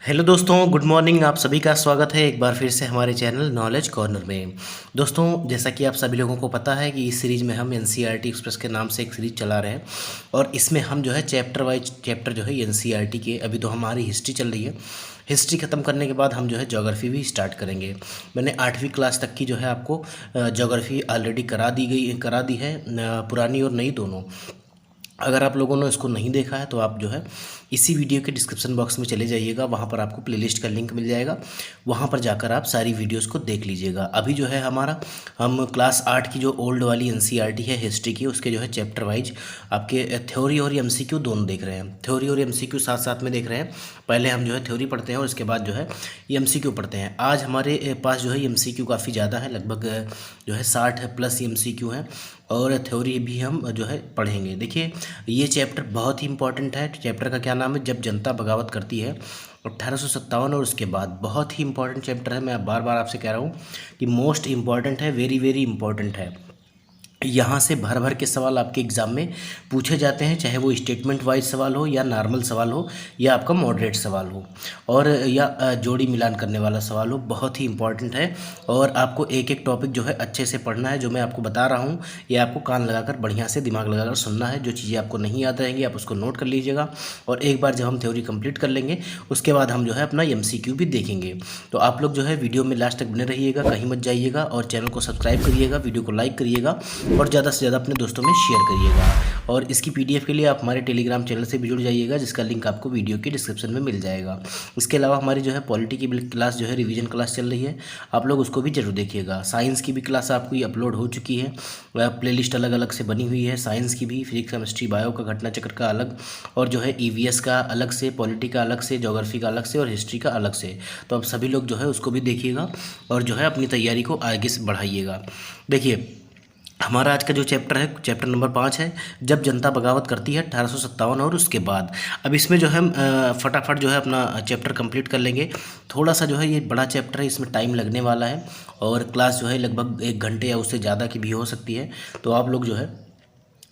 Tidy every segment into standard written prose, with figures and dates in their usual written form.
Hello दोस्तों, good morning. आप सभी का स्वागत है एक बार फिर से हमारे चैनल नॉलेज कॉर्नर में। दोस्तों, जैसा कि आप सभी लोगों को पता है कि इस सीरीज़ में हम एनसीईआरटी एक्सप्रेस के नाम से एक सीरीज़ चला रहे हैं और इसमें हम जो है चैप्टर वाइज चैप्टर जो है एनसीईआरटी के, अभी तो हमारी हिस्ट्री चल रही है। हिस्ट्री ख़त्म करने के बाद हम जो है ज्योग्राफी भी स्टार्ट करेंगे। मैंने 8वीं क्लास तक की जो है आपको ज्योग्राफी ऑलरेडी करा दी है, पुरानी और नई दोनों। अगर आप लोगों ने इसको नहीं देखा है तो आप जो है इसी वीडियो के डिस्क्रिप्शन बॉक्स में चले जाइएगा, वहाँ पर आपको प्लेलिस्ट का लिंक मिल जाएगा। वहाँ पर जाकर आप सारी वीडियोस को देख लीजिएगा। अभी जो है हम क्लास 8 की जो ओल्ड वाली एनसीईआरटी है हिस्ट्री की, उसके जो है चैप्टर वाइज आपके थ्योरी और एमसीक्यू दोनों देख रहे हैं। थ्योरी और एमसीक्यू साथ साथ में देख रहे हैं। पहले हम जो है थ्योरी पढ़ते हैं और उसके बाद जो है एमसीक्यू पढ़ते हैं। आज हमारे पास जो है एमसीक्यू काफ़ी ज़्यादा है, लगभग जो है 60 प्लस एमसीक्यू हैं और थ्योरी भी हम जो है पढ़ेंगे। देखिए, ये चैप्टर बहुत ही इंपॉर्टेंट है। चैप्टर का क्या नाम है? जब जनता बगावत करती है, 1857 और उसके बाद। बहुत ही इंपॉर्टेंट चैप्टर है। मैं बार बार आपसे कह रहा हूँ कि मोस्ट इंपॉर्टेंट है, वेरी वेरी इंपॉर्टेंट है। यहाँ से भर भर के सवाल आपके एग्ज़ाम में पूछे जाते हैं, चाहे वो स्टेटमेंट वाइज सवाल हो या नॉर्मल सवाल हो या आपका मॉडरेट सवाल हो और या जोड़ी मिलान करने वाला सवाल हो। बहुत ही इंपॉर्टेंट है और आपको एक एक टॉपिक जो है अच्छे से पढ़ना है। जो मैं आपको बता रहा हूँ ये आपको कान लगाकर बढ़िया से दिमाग लगाकर सुनना है। जो चीज़ें आपको नहीं याद रहेंगी आप उसको नोट कर लीजिएगा और एक बार जब हम थ्योरी कंप्लीट कर लेंगे उसके बाद हम जो है अपना एमसीक्यू भी देखेंगे। तो आप लोग जो है वीडियो में लास्ट तक बने रहिएगा, कहीं मत जाइएगा और चैनल को सब्सक्राइब करिएगा, वीडियो को लाइक करिएगा और ज़्यादा से ज़्यादा अपने दोस्तों में शेयर करिएगा। और इसकी पीडीएफ के लिए आप हमारे टेलीग्राम चैनल से भी जुड़ जाइएगा, जिसका लिंक आपको वीडियो के डिस्क्रिप्शन में मिल जाएगा। इसके अलावा हमारी जो है पॉलिटी की क्लास जो है रिवीजन क्लास चल रही है, आप लोग उसको भी जरूर देखिएगा। साइंस की भी क्लास आपको ये अपलोड हो चुकी है, प्लेलिस्ट अलग अलग से बनी हुई है। साइंस की भी, फिजिक्स केमिस्ट्री बायो का, घटना चक्र का अलग और जो है ईवीएस का अलग से, पॉलिटी का अलग से, ज्योग्राफी का अलग से और हिस्ट्री का अलग से। तो आप सभी लोग जो है उसको भी देखिएगा और जो है अपनी तैयारी को आगे से बढ़ाइएगा। देखिए, हमारा आज का जो चैप्टर है, चैप्टर नंबर 5 है, जब जनता बगावत करती है, 1857 और उसके बाद। अब इसमें जो है हम फटाफट जो है अपना चैप्टर कंप्लीट कर लेंगे। थोड़ा सा जो है ये बड़ा चैप्टर है, इसमें टाइम लगने वाला है और क्लास जो है लगभग 1 घंटे या उससे ज़्यादा की भी हो सकती है। तो आप लोग जो है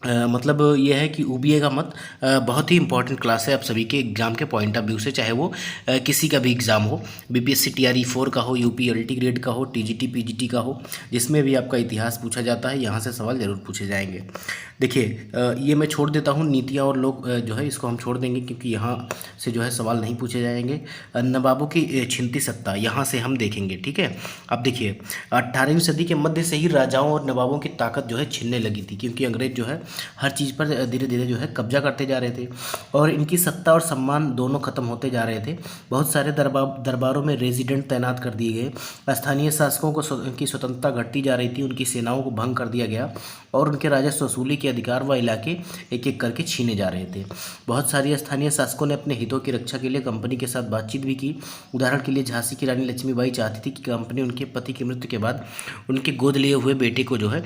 मतलब ये है कि ऊबिएगा मत। बहुत ही इंपॉर्टेंट क्लास है आप सभी के एग्ज़ाम के पॉइंट ऑफ व्यू से, चाहे वो किसी का भी एग्ज़ाम हो, बीपीएससी टीआरई 4 का हो, यूपी एलटी ग्रेड का हो, टीजीटी पीजीटी का हो, जिसमें भी आपका इतिहास पूछा जाता है, यहाँ से सवाल ज़रूर पूछे जाएंगे। देखिए, ये मैं छोड़ देता हूँ नीतियाँ और लोग जो है इसको हम छोड़ देंगे क्योंकि यहाँ से जो है सवाल नहीं पूछे जाएंगे। नवाबों की छिनती सत्ता यहाँ से हम देखेंगे, ठीक है। अब देखिए, 18वीं सदी के मध्य से ही राजाओं और नवाबों की ताकत जो है छिनने लगी थी, क्योंकि अंग्रेज जो है हर चीज़ पर धीरे धीरे जो है कब्जा करते जा रहे थे और इनकी सत्ता और सम्मान दोनों खत्म होते जा रहे थे। बहुत सारे दरबारों में रेजिडेंट तैनात कर दिए गए। स्थानीय शासकों को की स्वतंत्रता घटती जा रही थी, उनकी सेनाओं को भंग कर दिया गया और उनके राजस्व वसूली के अधिकार व इलाके एक एक करके छीने जा रहे थे। बहुत सारी स्थानीय शासकों ने अपने हितों की रक्षा के लिए कंपनी के साथ बातचीत भी की। उदाहरण के लिए झांसी की रानी लक्ष्मीबाई चाहती थी कि कंपनी उनके पति की मृत्यु के बाद उनके गोद लिए हुए बेटे को जो है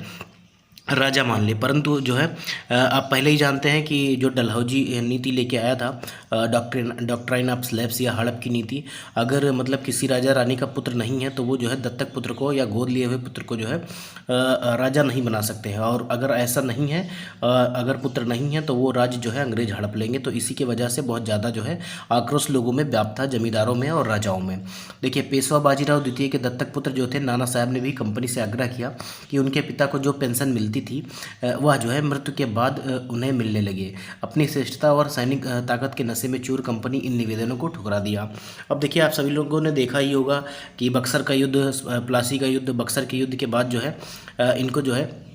राजा मान ले, परंतु जो है आप पहले ही जानते हैं कि जो डलहौजी नीति लेके आया था, डॉक्ट्राइन ऑफ स्लैब्स या हड़प की नीति, अगर मतलब किसी राजा रानी का पुत्र नहीं है तो वो जो है दत्तक पुत्र को या गोद लिए हुए पुत्र को जो है राजा नहीं बना सकते हैं। और अगर ऐसा नहीं है, अगर पुत्र नहीं है तो वो राज्य जो है अंग्रेज हड़प लेंगे। तो इसी की वजह से बहुत ज़्यादा जो है आक्रोश लोगों में व्याप्त था, जमींदारों में और राजाओं में। देखिए, पेशवा बाजीराव द्वितीय के दत्तक पुत्र जो थे नाना साहब ने भी कंपनी से आग्रह किया कि उनके पिता को जो पेंशन मिलती थी वह जो है मृत्यु के बाद उन्हें मिलने लगे। अपनी श्रेष्ठता और सैनिक ताकत के नशे में चूर कंपनी इन निवेदनों को ठुकरा दिया। अब देखिए, आप सभी लोगों ने देखा ही होगा कि बक्सर का युद्ध, प्लासी का युद्ध, बक्सर के युद्ध के बाद जो है इनको जो है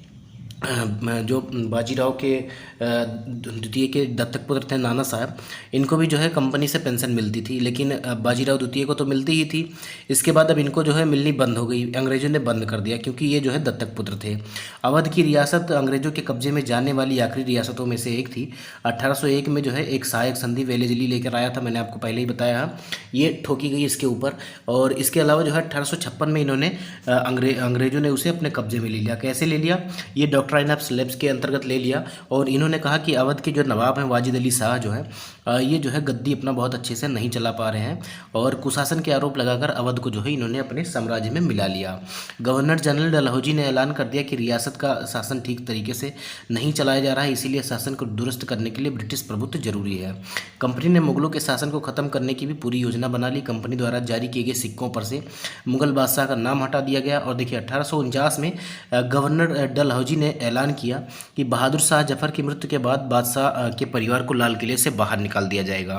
जो बाजीराव के द्वितीय के दत्तक पुत्र थे नाना साहब, इनको भी जो है कंपनी से पेंशन मिलती थी, लेकिन बाजीराव द्वितीय को तो मिलती ही थी। इसके बाद अब इनको जो है मिलनी बंद हो गई, अंग्रेजों ने बंद कर दिया क्योंकि ये जो है दत्तक पुत्र थे। अवध की रियासत अंग्रेजों के कब्जे में जाने वाली आखिरी रियासतों में से एक थी। 1801 में जो है एक सहायक संधि वेलेजली लेकर आया था, मैंने आपको पहले ही बताया, ये ठोकी गई इसके ऊपर। और इसके अलावा जो है 1856 में इन्होंने अंग्रेजों ने उसे अपने कब्जे में ले लिया। कैसे ले लिया? ये डॉक्ट्राइन ऑफ स्लेब्स के अंतर्गत ले लिया और इन्होंने कहा कि अवध के जो नवाब हैं वाजिद अली शाह जो है ये जो है गद्दी अपना बहुत अच्छे से नहीं चला पा रहे हैं और कुशासन के आरोप लगाकर अवध को जो है इन्होंने अपने साम्राज्य में मिला लिया। गवर्नर जनरल डलहौजी ने ऐलान कर दिया कि रियासत का शासन ठीक तरीके से नहीं चलाया जा रहा है, इसीलिए शासन को दुरुस्त करने के लिए ब्रिटिश प्रभुत्व जरूरी है। कंपनी ने मुगलों के शासन को खत्म करने की भी पूरी योजना बना ली। कंपनी द्वारा जारी किए गए सिक्कों पर से मुगल बादशाह का नाम हटा दिया गया और देखिए 1849 में गवर्नर डलहौजी ने ऐलान किया कि बहादुर शाह जफर की मृत्यु के बाद बादशाह के परिवार को लाल किले से बाहर निकाल दिया जाएगा।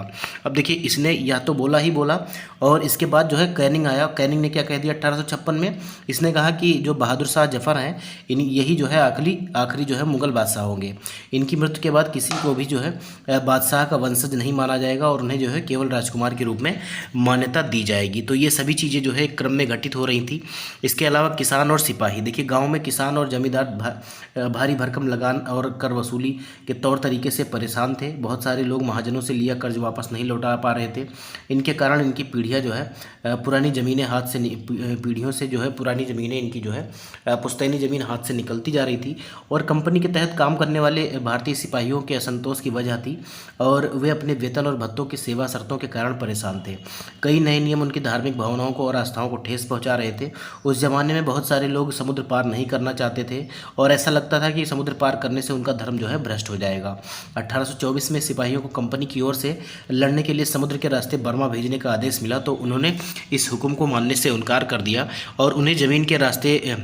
अब देखिए इसने या तो बोला ही बोला और इसके बाद जो है कैनिंग आया। कैनिंग ने क्या कह दिया 1856 में, इसने कहा कि जो बहादुर शाह जफर हैं यही जो है आखिरी जो है मुगल बादशाह होंगे। इनकी मृत्यु के बाद किसी को भी जो है बादशाह का वंशज नहीं माना जाएगा और उन्हें जो है केवल राजकुमार के रूप में मान्यता दी जाएगी। तो ये सभी चीज़ें जो है एक क्रम में घटित हो रही थी। इसके अलावा किसान और सिपाही, देखिए गाँव में किसान और जमींदार भारी भरकम लगान और कर वसूली के तौर तरीके से परेशान थे। बहुत सारे लोग महाजनों से लिया कर्ज वापस नहीं लौटा पा रहे थे। इनके कारण इनकी पीढ़ियाँ जो है पुरानी ज़मीनें हाथ से पीढ़ियों से जो है पुरानी ज़मीनें इनकी जो है पुश्तैनी ज़मीन हाथ से निकलती जा रही थी और कंपनी के तहत काम करने वाले भारतीय सिपाहियों के असंतोष की वजह थी और वे अपने वेतन और भत्तों की सेवा शर्तों के कारण परेशान थे। कई नए नियम उनकी धार्मिक भावनाओं को और आस्थाओं को ठेस पहुंचा रहे थे। उस जमाने में बहुत सारे लोग समुद्र पार नहीं करना चाहते थे और ऐसा लगता था कि समुद्र पार करने से उनका धर्म जो है भ्रष्ट हो जाएगा। 1824 में सिपाहियों को कंपनी की ओर से लड़ने के लिए समुद्र के रास्ते बर्मा भेजने का आदेश मिला तो उन्होंने इस हुक्म को मानने से इनकार कर दिया और उन्हें ज़मीन के रास्ते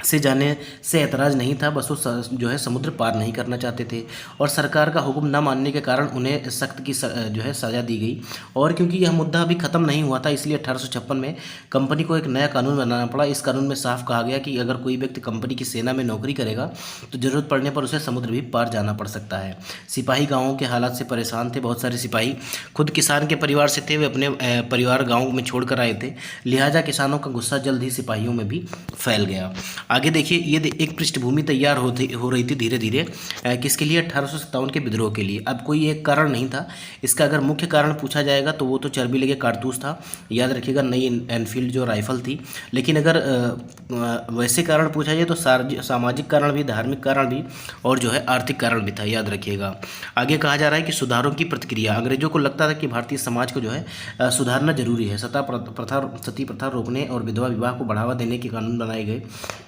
से जाने से ऐतराज़ नहीं था, बस वो जो है समुद्र पार नहीं करना चाहते थे और सरकार का हुक्म न मानने के कारण उन्हें सख्त की जो है सज़ा दी गई। और क्योंकि यह मुद्दा अभी ख़त्म नहीं हुआ था इसलिए 1856 में कंपनी को एक नया कानून बनाना पड़ा। इस कानून में साफ कहा गया कि अगर कोई व्यक्ति कंपनी की सेना में नौकरी करेगा तो ज़रूरत पड़ने पर उसे समुद्र भी पार जाना पड़ सकता है। सिपाही गाँवों के हालात से परेशान थे। बहुत सारे सिपाही खुद किसान के परिवार से थे, वे अपने परिवार गाँव में छोड़ कर आए थे, लिहाजा किसानों का गुस्सा जल्द ही सिपाहियों में भी फैल गया। आगे देखिए ये एक पृष्ठभूमि तैयार हो रही थी धीरे धीरे किसके लिए 1857 के विद्रोह के लिए। अब कोई एक कारण नहीं था इसका, अगर मुख्य कारण पूछा जाएगा तो वो तो चर्बी लगे कारतूस था, याद रखिएगा, नई एनफील्ड जो राइफल थी। लेकिन अगर वैसे कारण पूछा जाए तो सामाजिक कारण भी, धार्मिक कारण भी और जो है आर्थिक कारण भी था, याद रखिएगा। आगे कहा जा रहा है कि सुधारों की प्रतिक्रिया। अंग्रेजों को लगता था कि भारतीय समाज को जो है सुधारना जरूरी है। सती प्रथा रोकने और विधवा विवाह को बढ़ावा देने के कानून बनाए गए।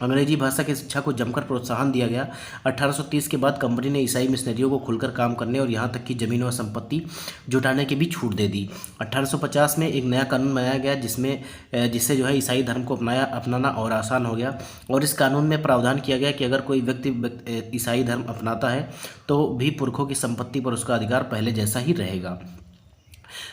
अंग्रेजी भाषा की शिक्षा को जमकर प्रोत्साहन दिया गया। 1830 के बाद कंपनी ने ईसाई मिशनरियों को खुलकर काम करने और यहाँ तक कि जमीन व संपत्ति जुटाने की भी छूट दे दी। 1850 में एक नया कानून बनाया गया जिससे जो है ईसाई धर्म को अपनाना और आसान हो गया और इस कानून में प्रावधान किया गया कि अगर कोई व्यक्ति ईसाई धर्म अपनाता है तो भी पुरखों की संपत्ति पर उसका अधिकार पहले जैसा ही रहेगा।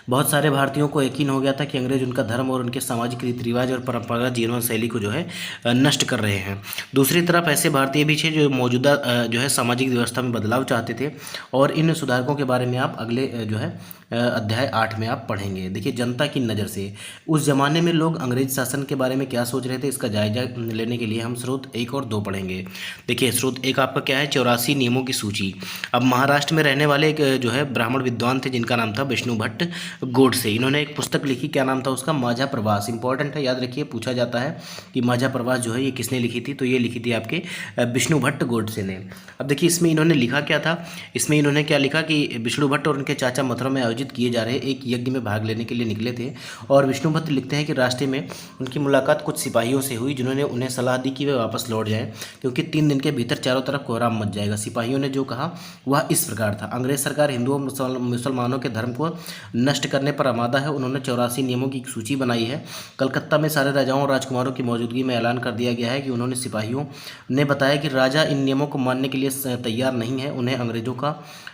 बहुत सारे भारतीयों को यकीन हो गया था कि अंग्रेज उनका धर्म और उनके सामाजिक रीति रिवाज और परंपरागत जीवन शैली को जो है नष्ट कर रहे हैं। दूसरी तरफ ऐसे भारतीय भी थे जो मौजूदा जो है सामाजिक व्यवस्था में बदलाव चाहते थे और इन सुधारकों के बारे में आप अगले जो है अध्याय 8 में आप पढ़ेंगे। देखिए जनता की नज़र से उस ज़माने में लोग अंग्रेज शासन के बारे में क्या सोच रहे थे, इसका जायजा लेने के लिए हम स्रोत 1 और 2 पढ़ेंगे। देखिए स्रोत 1 आपका क्या है, 84 नियमों की सूची। अब महाराष्ट्र में रहने वाले एक जो है ब्राह्मण विद्वान थे जिनका नाम था विष्णु भट्ट गोडसे। इन्होंने एक पुस्तक लिखी, क्या नाम था उसका, माझा प्रवास। इंपॉर्टेंट है, याद रखिए, पूछा जाता है कि माझा प्रवास जो है ये किसने लिखी थी, तो ये लिखी थी आपके विष्णु भट्ट गोडसे ने। अब देखिए इसमें इन्होंने लिखा क्या था, इसमें इन्होंने क्या लिखा कि विष्णु भट्ट और उनके चाचा मथुरा में आयोजित किए जा रहे एक यज्ञ में भाग लेने के लिए निकले थे और विष्णु भट्ट लिखते हैं कि रास्ते में उनकी मुलाकात कुछ सिपाहियों से हुई जिन्होंने उन्हें सलाह दी कि वे वापस लौट जाएं क्योंकि 3 दिन के भीतर चारों तरफ कोहराम मच जाएगा। सिपाहियों ने जो कहा वह इस प्रकार था, अंग्रेज सरकार हिंदुओं मुसलमानों के धर्म को नष्ट करने पर आमादा है। उन्होंने 84 नियमों की सूची बनाई है। कलकत्ता में सारे राजाओं और राजकुमारों की मौजूदगी में ऐलान कर दिया गया है कि उन्होंने सिपाहियों ने बताया कि राजा इन नियमों को मानने के लिए तैयार नहीं है। उन्हें अंग्रेजों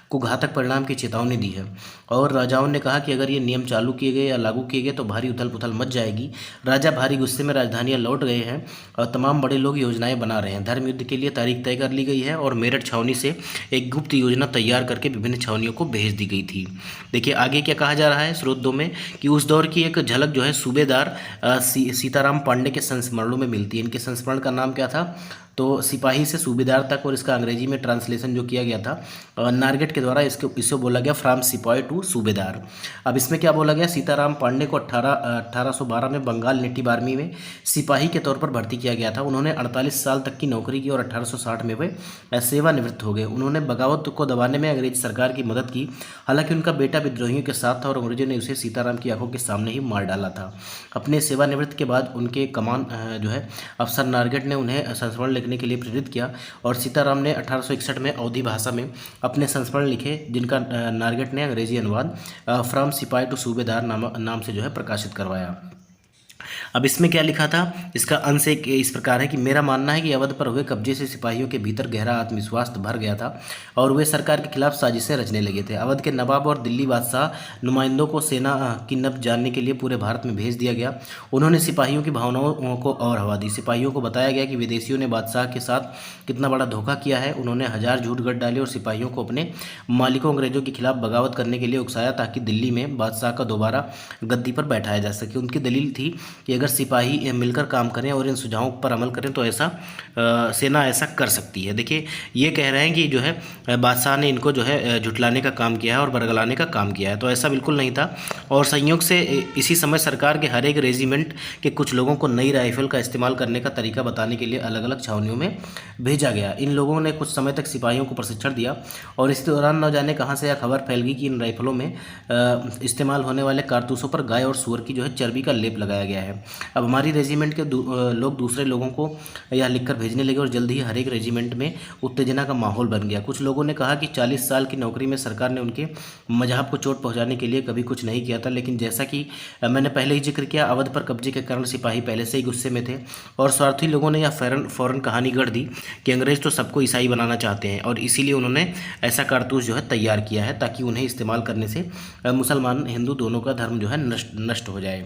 को घातक परिणाम की चेतावनी दी है और राजाओं ने कहा कि अगर ये नियम चालू किए गए या लागू किए गए तो भारी उथल पुथल मच जाएगी। राजा भारी गुस्से में राजधानियां लौट गए हैं और तमाम बड़े लोग योजनाएं बना रहे हैं। धर्म युद्ध के लिए तारीख तय कर ली गई है और मेरठ छावनी से एक गुप्त योजना तैयार करके विभिन्न छावनियों को भेज दी गई थी। देखिए आगे क्या कहा जा रहा है स्रोत 2 में कि उस दौर की एक झलक जो है सूबेदार सीताराम पांडे के संस्मरणों में मिलती है। इनके संस्मरण का नाम क्या था, तो सिपाही से सूबेदार तक, और इसका अंग्रेजी में ट्रांसलेशन जो किया गया था नारगेट के द्वारा, इसे बोला गया फ्रॉम सिपाही टू सूबेदार। अब इसमें क्या बोला गया, सीताराम पांडे को 1812 में बंगाल नेटिव आर्मी में सिपाही के तौर पर भर्ती किया गया था। उन्होंने 48 साल तक की नौकरी की और 1860 में वे सेवानिवृत्त हो गए। उन्होंने बगावत को दबाने में अंग्रेज सरकार की मदद की। हालांकि उनका बेटा विद्रोहियों के साथ था और अंग्रेजों ने उसे सीताराम की आंखों के सामने ही मार डाला था। अपने सेवानिवृत्त के बाद उनके कमान जो है अफसर नारगेट ने उन्हें संस्मरण लिखने के लिए प्रेरित किया और सीताराम ने 1861 में अवधी भाषा में अपने संस्मरण लिखे, जिनका नारगेट ने अंग्रेजी अनुवाद फ्रॉम सिपाही टू सूबेदार नाम से जो है प्रकाशित करवाया। अब इसमें क्या लिखा था, इसका अंश एक इस प्रकार है कि मेरा मानना है कि अवध पर हुए कब्जे से सिपाहियों के भीतर गहरा आत्मविश्वास भर गया था और वे सरकार के खिलाफ साजिशें रचने लगे थे। अवध के नवाब और दिल्ली बादशाह नुमाइंदों को सेना की नब्ज जानने के लिए पूरे भारत में भेज दिया गया। उन्होंने सिपाहियों की भावनाओं को और हवा दी। सिपाहियों को बताया गया कि विदेशियों ने बादशाह के साथ कितना बड़ा धोखा किया है। उन्होंने हजार झूठ गढ़ डाले और सिपाहियों को अपने मालिकों अंग्रेजों के खिलाफ बगावत करने के लिए उकसाया ताकि दिल्ली में बादशाह का दोबारा गद्दी पर बैठाया जा सके। उनकी दलील थी कि अगर सिपाही मिलकर काम करें और इन सुझावों पर अमल करें तो सेना ऐसा कर सकती है। देखिए ये कह रहे हैं कि जो है बादशाह ने इनको जो है झुटलाने का काम किया है और बरगलाने का काम किया है, तो ऐसा बिल्कुल नहीं था। और संयोग से इसी समय सरकार के हर एक रेजिमेंट के कुछ लोगों को नई राइफल का इस्तेमाल करने का तरीका बताने के लिए अलग अलग छावनियों में भेजा गया। इन लोगों ने कुछ समय तक सिपाहियों को प्रशिक्षण दिया और इस दौरान न जाने कहाँ से यह खबर फैल गई कि इन राइफलों में इस्तेमाल होने वाले कारतूसों पर गाय और सूअर की जो है चर्बी का लेप लगाया गया है। अब हमारी रेजिमेंट के लोग दूसरे लोगों को यह लिखकर भेजने लगे और जल्द ही हर एक रेजिमेंट में उत्तेजना का माहौल बन गया। कुछ लोगों ने कहा कि 40 साल की नौकरी में सरकार ने उनके मजहब को चोट पहुंचाने के लिए कभी कुछ नहीं किया था, लेकिन जैसा कि मैंने पहले ही जिक्र किया, अवध पर कब्जे के कारण सिपाही पहले से ही गुस्से में थे और स्वार्थी लोगों ने यह फौरन कहानी गढ़ दी कि अंग्रेज तो सबको ईसाई बनाना चाहते हैं और इसीलिए उन्होंने ऐसा कारतूस जो है तैयार किया है ताकि उन्हें इस्तेमाल करने से मुसलमान हिंदू दोनों का धर्म जो है नष्ट हो जाए।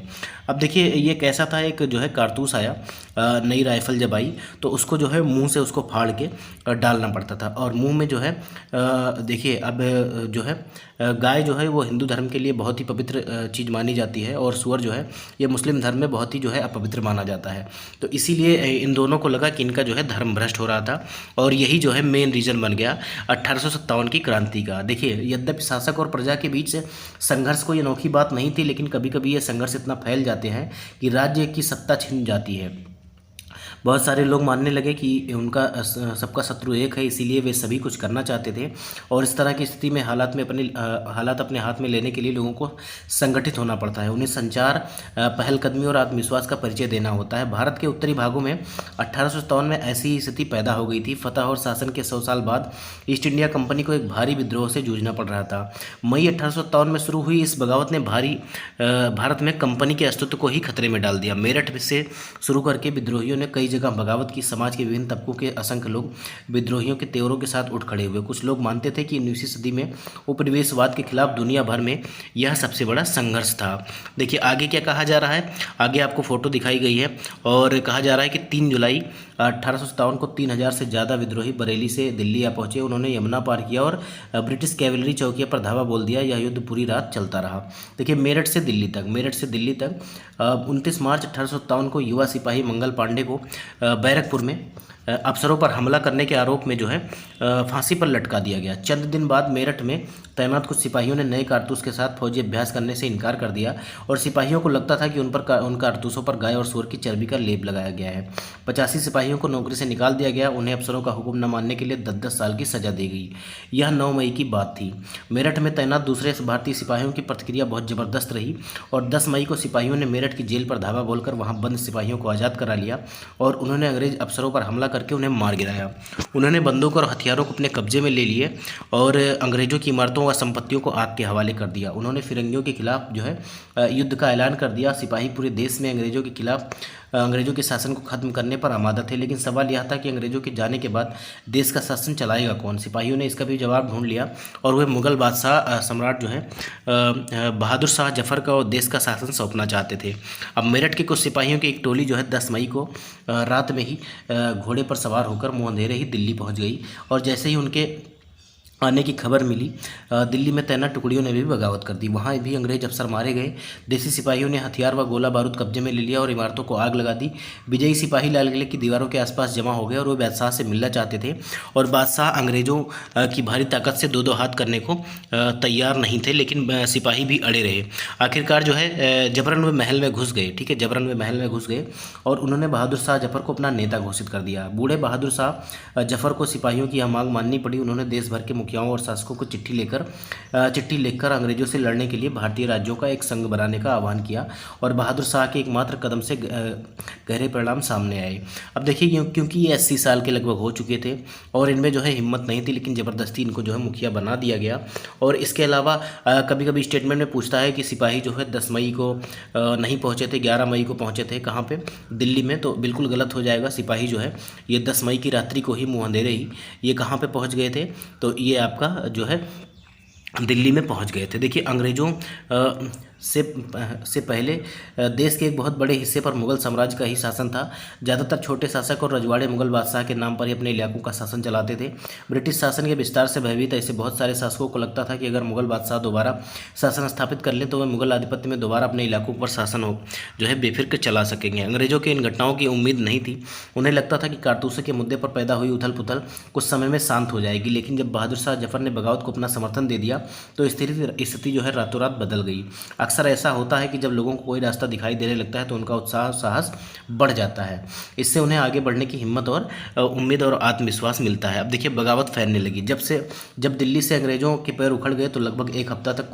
अब देखिए ये कैसा था, एक जो है कारतूस आया, नई राइफल जब आई तो उसको जो है मुंह से उसको फाड़ के डालना पड़ता था और मुंह में जो है देखिए अब जो है गाय जो है वो हिंदू धर्म के लिए बहुत ही पवित्र चीज़ मानी जाती है और सूअर जो है ये मुस्लिम धर्म में बहुत ही जो है अपवित्र माना जाता है। तो इसीलिए इन दोनों को लगा कि इनका जो है धर्म भ्रष्ट हो रहा था और यही जो है मेन रीज़न बन गया 1857 की क्रांति का। देखिए यद्यपि शासक और प्रजा के बीच संघर्ष कोई अनोखी बात नहीं थी, लेकिन कभी कभी ये संघर्ष इतना फैल जाते हैं कि राज्य की सत्ता छिन जाती है। बहुत सारे लोग मानने लगे कि उनका सबका शत्रु एक है, इसीलिए वे सभी कुछ करना चाहते थे और इस तरह की स्थिति में हालात अपने हाथ में लेने के लिए लोगों को संगठित होना पड़ता है। उन्हें संचार, पहलकदमी और आत्मविश्वास का परिचय देना होता है। भारत के उत्तरी भागों में 1857 में ऐसी ही स्थिति पैदा हो गई थी। फतह और शासन के 100 साल बाद ईस्ट इंडिया कंपनी को एक भारी विद्रोह से जूझना पड़ रहा था। मई 1857 में शुरू हुई इस बगावत ने भारत में कंपनी के अस्तित्व को ही खतरे में डाल दिया। मेरठ से शुरू करके विद्रोहियों ने कई जगह बगावत की। समाज के विभिन्न तबकों के असंख्य लोग विद्रोहियों के तेवरों के साथ उठ खड़े हुए। कुछ लोग मानते थे कि 19वीं सदी में उपनिवेशवाद के खिलाफ दुनिया भर में यह सबसे बड़ा संघर्ष था। देखिए आगे क्या कहा जा रहा है, आगे आपको फोटो दिखाई गई है और कहा जा रहा है कि 3 जुलाई 1857 को 3000 से ज़्यादा विद्रोही बरेली से दिल्ली आ पहुंचे। उन्होंने यमुना पार किया और ब्रिटिश कैवलरी चौकियों पर धावा बोल दिया। यह युद्ध पूरी रात चलता रहा। देखिए मेरठ से दिल्ली तक 29 मार्च 1857 को युवा सिपाही मंगल पांडे को बैरकपुर में अफसरों पर हमला करने के आरोप में जो है फांसी पर लटका दिया गया। चंद दिन बाद मेरठ में तैनात कुछ सिपाहियों ने नए कारतूस के साथ फौजी अभ्यास करने से इनकार कर दिया और सिपाहियों को लगता था कि उन कारतूसों पर गाय और सूअर की चर्बी का लेप लगाया गया है। 85 सिपाहियों को नौकरी से निकाल दिया गया। उन्हें अफसरों का हुक्म न मानने के लिए 10-10 साल की सजा दी गई। यह 9 मई की बात थी। मेरठ में तैनात दूसरे भारतीय सिपाहियों की प्रतिक्रिया बहुत ज़बरदस्त रही और 10 मई को सिपाहियों ने मेरठ की जेल पर धावा बोलकर वहाँ बंद सिपाहियों को आज़ाद करा लिया और उन्होंने अंग्रेज अफसरों पर हमला करके उन्हें मार गिराया। उन्होंने बंदूक और हथियारों को अपने कब्जे में ले लिए और अंग्रेजों की इमारतों व संपत्तियों को आग के हवाले कर दिया। उन्होंने फिरंगियों के खिलाफ जो है युद्ध का ऐलान कर दिया। सिपाही पूरे देश में अंग्रेजों के खिलाफ अंग्रेजों के शासन को खत्म करने पर आमादा थे, लेकिन सवाल यह था कि अंग्रेजों के जाने के बाद देश का शासन चलाएगा कौन। सिपाहियों ने इसका भी जवाब ढूंढ लिया और वे मुगल बादशाह सम्राट जो है बहादुर शाह जफर को देश का शासन सौंपना चाहते थे। अब मेरठ के कुछ सिपाहियों की एक टोली जो है 10 मई को रात में ही घोड़े पर सवार होकर मुंह अंधेरे ही दिल्ली पहुंच गई और जैसे ही उनके आने की खबर मिली। दिल्ली में तैनात टुकड़ियों ने भी बगावत कर दी। वहाँ भी अंग्रेज अफसर मारे गए। देसी सिपाहियों ने हथियार व गोला बारूद कब्जे में ले लिया और इमारतों को आग लगा दी। विजयी सिपाही लाल किले की दीवारों के आसपास जमा हो गए और वो बादशाह से मिलना चाहते थे, और बादशाह अंग्रेजों की भारी ताकत से दो दो हाथ करने को तैयार नहीं थे, लेकिन सिपाही भी अड़े रहे। आखिरकार जो है जबरन वे महल में घुस गए। ठीक है, जबरन वे महल में घुस गए और उन्होंने बहादुर शाह जफर को अपना नेता घोषित कर दिया। बूढ़े बहादुर शाह जफर को सिपाहियों की यह मांग माननी पड़ी। उन्होंने देश भर के मुखियाओं और शासकों को चिट्ठी लिखकर अंग्रेजों से लड़ने के लिए भारतीय राज्यों का एक संघ बनाने का आह्वान किया, और बहादुर शाह के एकमात्र कदम से गहरे परिणाम सामने आए। अब देखिए, क्योंकि ये 80 साल के लगभग हो चुके थे और इनमें जो है हिम्मत नहीं थी, लेकिन ज़बरदस्ती इनको जो है मुखिया बना दिया गया। और इसके अलावा कभी कभी स्टेटमेंट में पूछता है कि सिपाही जो है 10 मई को नहीं पहुँचे थे, 11 मई को पहुँचे थे। कहाँ पे? दिल्ली में। तो बिल्कुल गलत हो जाएगा। सिपाही जो है ये 10 मई की रात्रि को ही, मुँह अंधेरे ही, ये कहाँ पे पहुँच गए थे? तो ये आपका जो है दिल्ली में पहुंच गए थे। देखिए, अंग्रेज़ों से पहले देश के एक बहुत बड़े हिस्से पर मुगल साम्राज्य का ही शासन था। ज़्यादातर छोटे शासक और रजवाड़े मुगल बादशाह के नाम पर ही अपने इलाकों का शासन चलाते थे। ब्रिटिश शासन के विस्तार से भयभीत ऐसे बहुत सारे शासकों को लगता था कि अगर मुगल बादशाह दोबारा शासन स्थापित कर लें तो वे मुगल आधिपत्य में दोबारा अपने इलाकों पर शासन हो जो है बेफिक्र चला सकेंगे। अंग्रेज़ों की इन घटनाओं की उम्मीद नहीं थी। उन्हें लगता था कि कारतूसों के मुद्दे पर पैदा हुई उथल पुथल कुछ समय में शांत हो जाएगी, लेकिन जब बहादुर शाह जफर ने बगावत को अपना समर्थन दे दिया तो स्थिति जो है रातों रात बदल गई। अक्सर ऐसा होता है कि जब लोगों को कोई रास्ता दिखाई देने लगता है तो उनका उत्साह साहस बढ़ जाता है। इससे उन्हें आगे बढ़ने की हिम्मत और उम्मीद और आत्मविश्वास मिलता है। अब देखिए, बगावत फैलने लगी। जब दिल्ली से अंग्रेज़ों के पैर उखड़ गए तो लगभग एक हफ्ता तक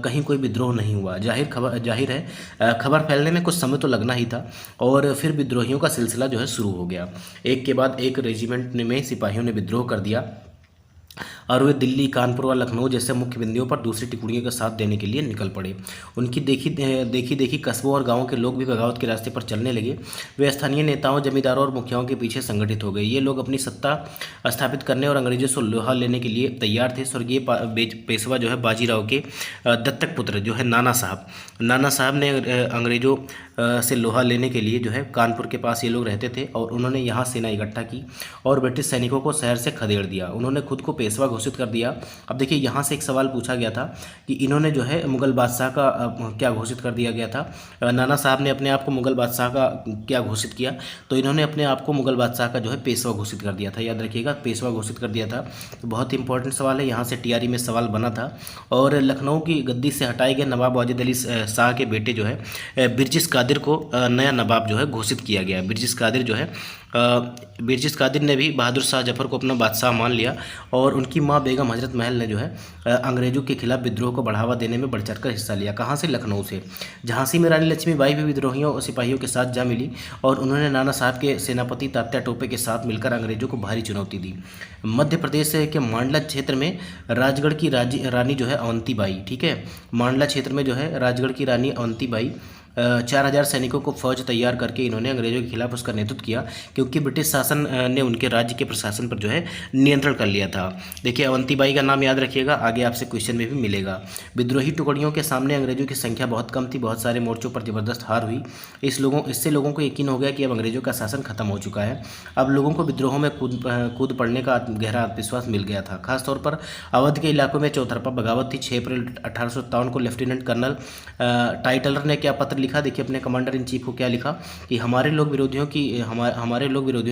कहीं कोई विद्रोह नहीं हुआ। जाहिर है खबर फैलने में कुछ समय तो लगना ही था, और फिर विद्रोहियों का सिलसिला जो है शुरू हो गया। एक के बाद एक रेजिमेंट में सिपाहियों ने विद्रोह कर दिया और वे दिल्ली, कानपुर व लखनऊ जैसे मुख्य बिंदुओं पर दूसरी टुकड़ियों का साथ देने के लिए निकल पड़े। उनकी देखी कस्बों और गांवों के लोग भी बगावत के रास्ते पर चलने लगे। वे स्थानीय नेताओं, जमींदारों और मुखियाओं के पीछे संगठित हो गए। ये लोग अपनी सत्ता स्थापित करने और अंग्रेजों से लोहा लेने के लिए तैयार थे। स्वर्गीय पेशवा जो है बाजीराव के दत्तक पुत्र जो है नाना साहब ने अंग्रेजों से लोहा लेने के लिए जो है कानपुर के पास ये लोग रहते थे, और उन्होंने यहाँ सेना इकट्ठा की और ब्रिटिश सैनिकों को शहर से खदेड़ दिया। उन्होंने खुद को पेशवा घोषित कर दिया। अब देखिए, यहाँ से एक सवाल पूछा गया था कि इन्होंने जो है मुगल बादशाह का क्या घोषित कर दिया गया था। नाना साहब ने अपने आप को मुगल बादशाह का क्या घोषित किया? तो इन्होंने अपने आप को मुगल बादशाह का जो है पेशवा घोषित कर दिया था। याद रखिएगा, पेशवा घोषित कर दिया था। तो बहुत इंपॉर्टेंट सवाल है, यहाँ से टीआरई में सवाल बना था। और लखनऊ की गद्दी से हटाए गए नवाब वाजिद अली शाह के बेटे जो है बिरजिस कादिर को नया नवाब जो है घोषित किया गया। बिरजिस कादिर ने भी बहादुर शाह जफर को अपना बादशाह मान लिया, और उनकी माँ बेगम हजरत महल ने जो है अंग्रेजों के खिलाफ विद्रोह को बढ़ावा देने में बढ़ चढ़कर हिस्सा लिया। कहाँ से? लखनऊ से। झांसी में रानी लक्ष्मीबाई भी विद्रोहियों और सिपाहियों के साथ जा मिली, और उन्होंने नाना साहब के सेनापति तात्या टोपे के साथ मिलकर अंग्रेजों को भारी चुनौती दी। मध्य प्रदेश के मांडला क्षेत्र में राजगढ़ की रानी जो है अवंतीबाई, ठीक है, मांडला क्षेत्र में जो है राजगढ़ की रानी अवंतीबाई 4000 सैनिकों को फौज तैयार करके इन्होंने अंग्रेजों के खिलाफ उसका नेतृत्व किया, क्योंकि ब्रिटिश शासन ने उनके राज्य के प्रशासन पर जो है नियंत्रण कर लिया था। देखिए, अवंतीबाई का नाम याद रखिएगा, आगे आपसे क्वेश्चन में भी मिलेगा। विद्रोही टुकड़ियों के सामने अंग्रेजों की संख्या बहुत कम थी। बहुत सारे मोर्चों पर जबरदस्त हार हुई। इससे लोगों को यकीन हो गया कि अब अंग्रेजों का शासन खत्म हो चुका है। अब लोगों को विद्रोह में कूद पड़ने का गहरा आत्मविश्वास मिल गया था। खासतौर पर अवध के इलाकों में चौतरफा बगावत थी। 6 अप्रैल 1857 को लेफ्टिनेंट कर्नल टाइटलर ने क्या पत्र लिखा? देखिए, अपने कमांडर इन चीफ को क्या लिखा कि हमारे लोग विरोधियों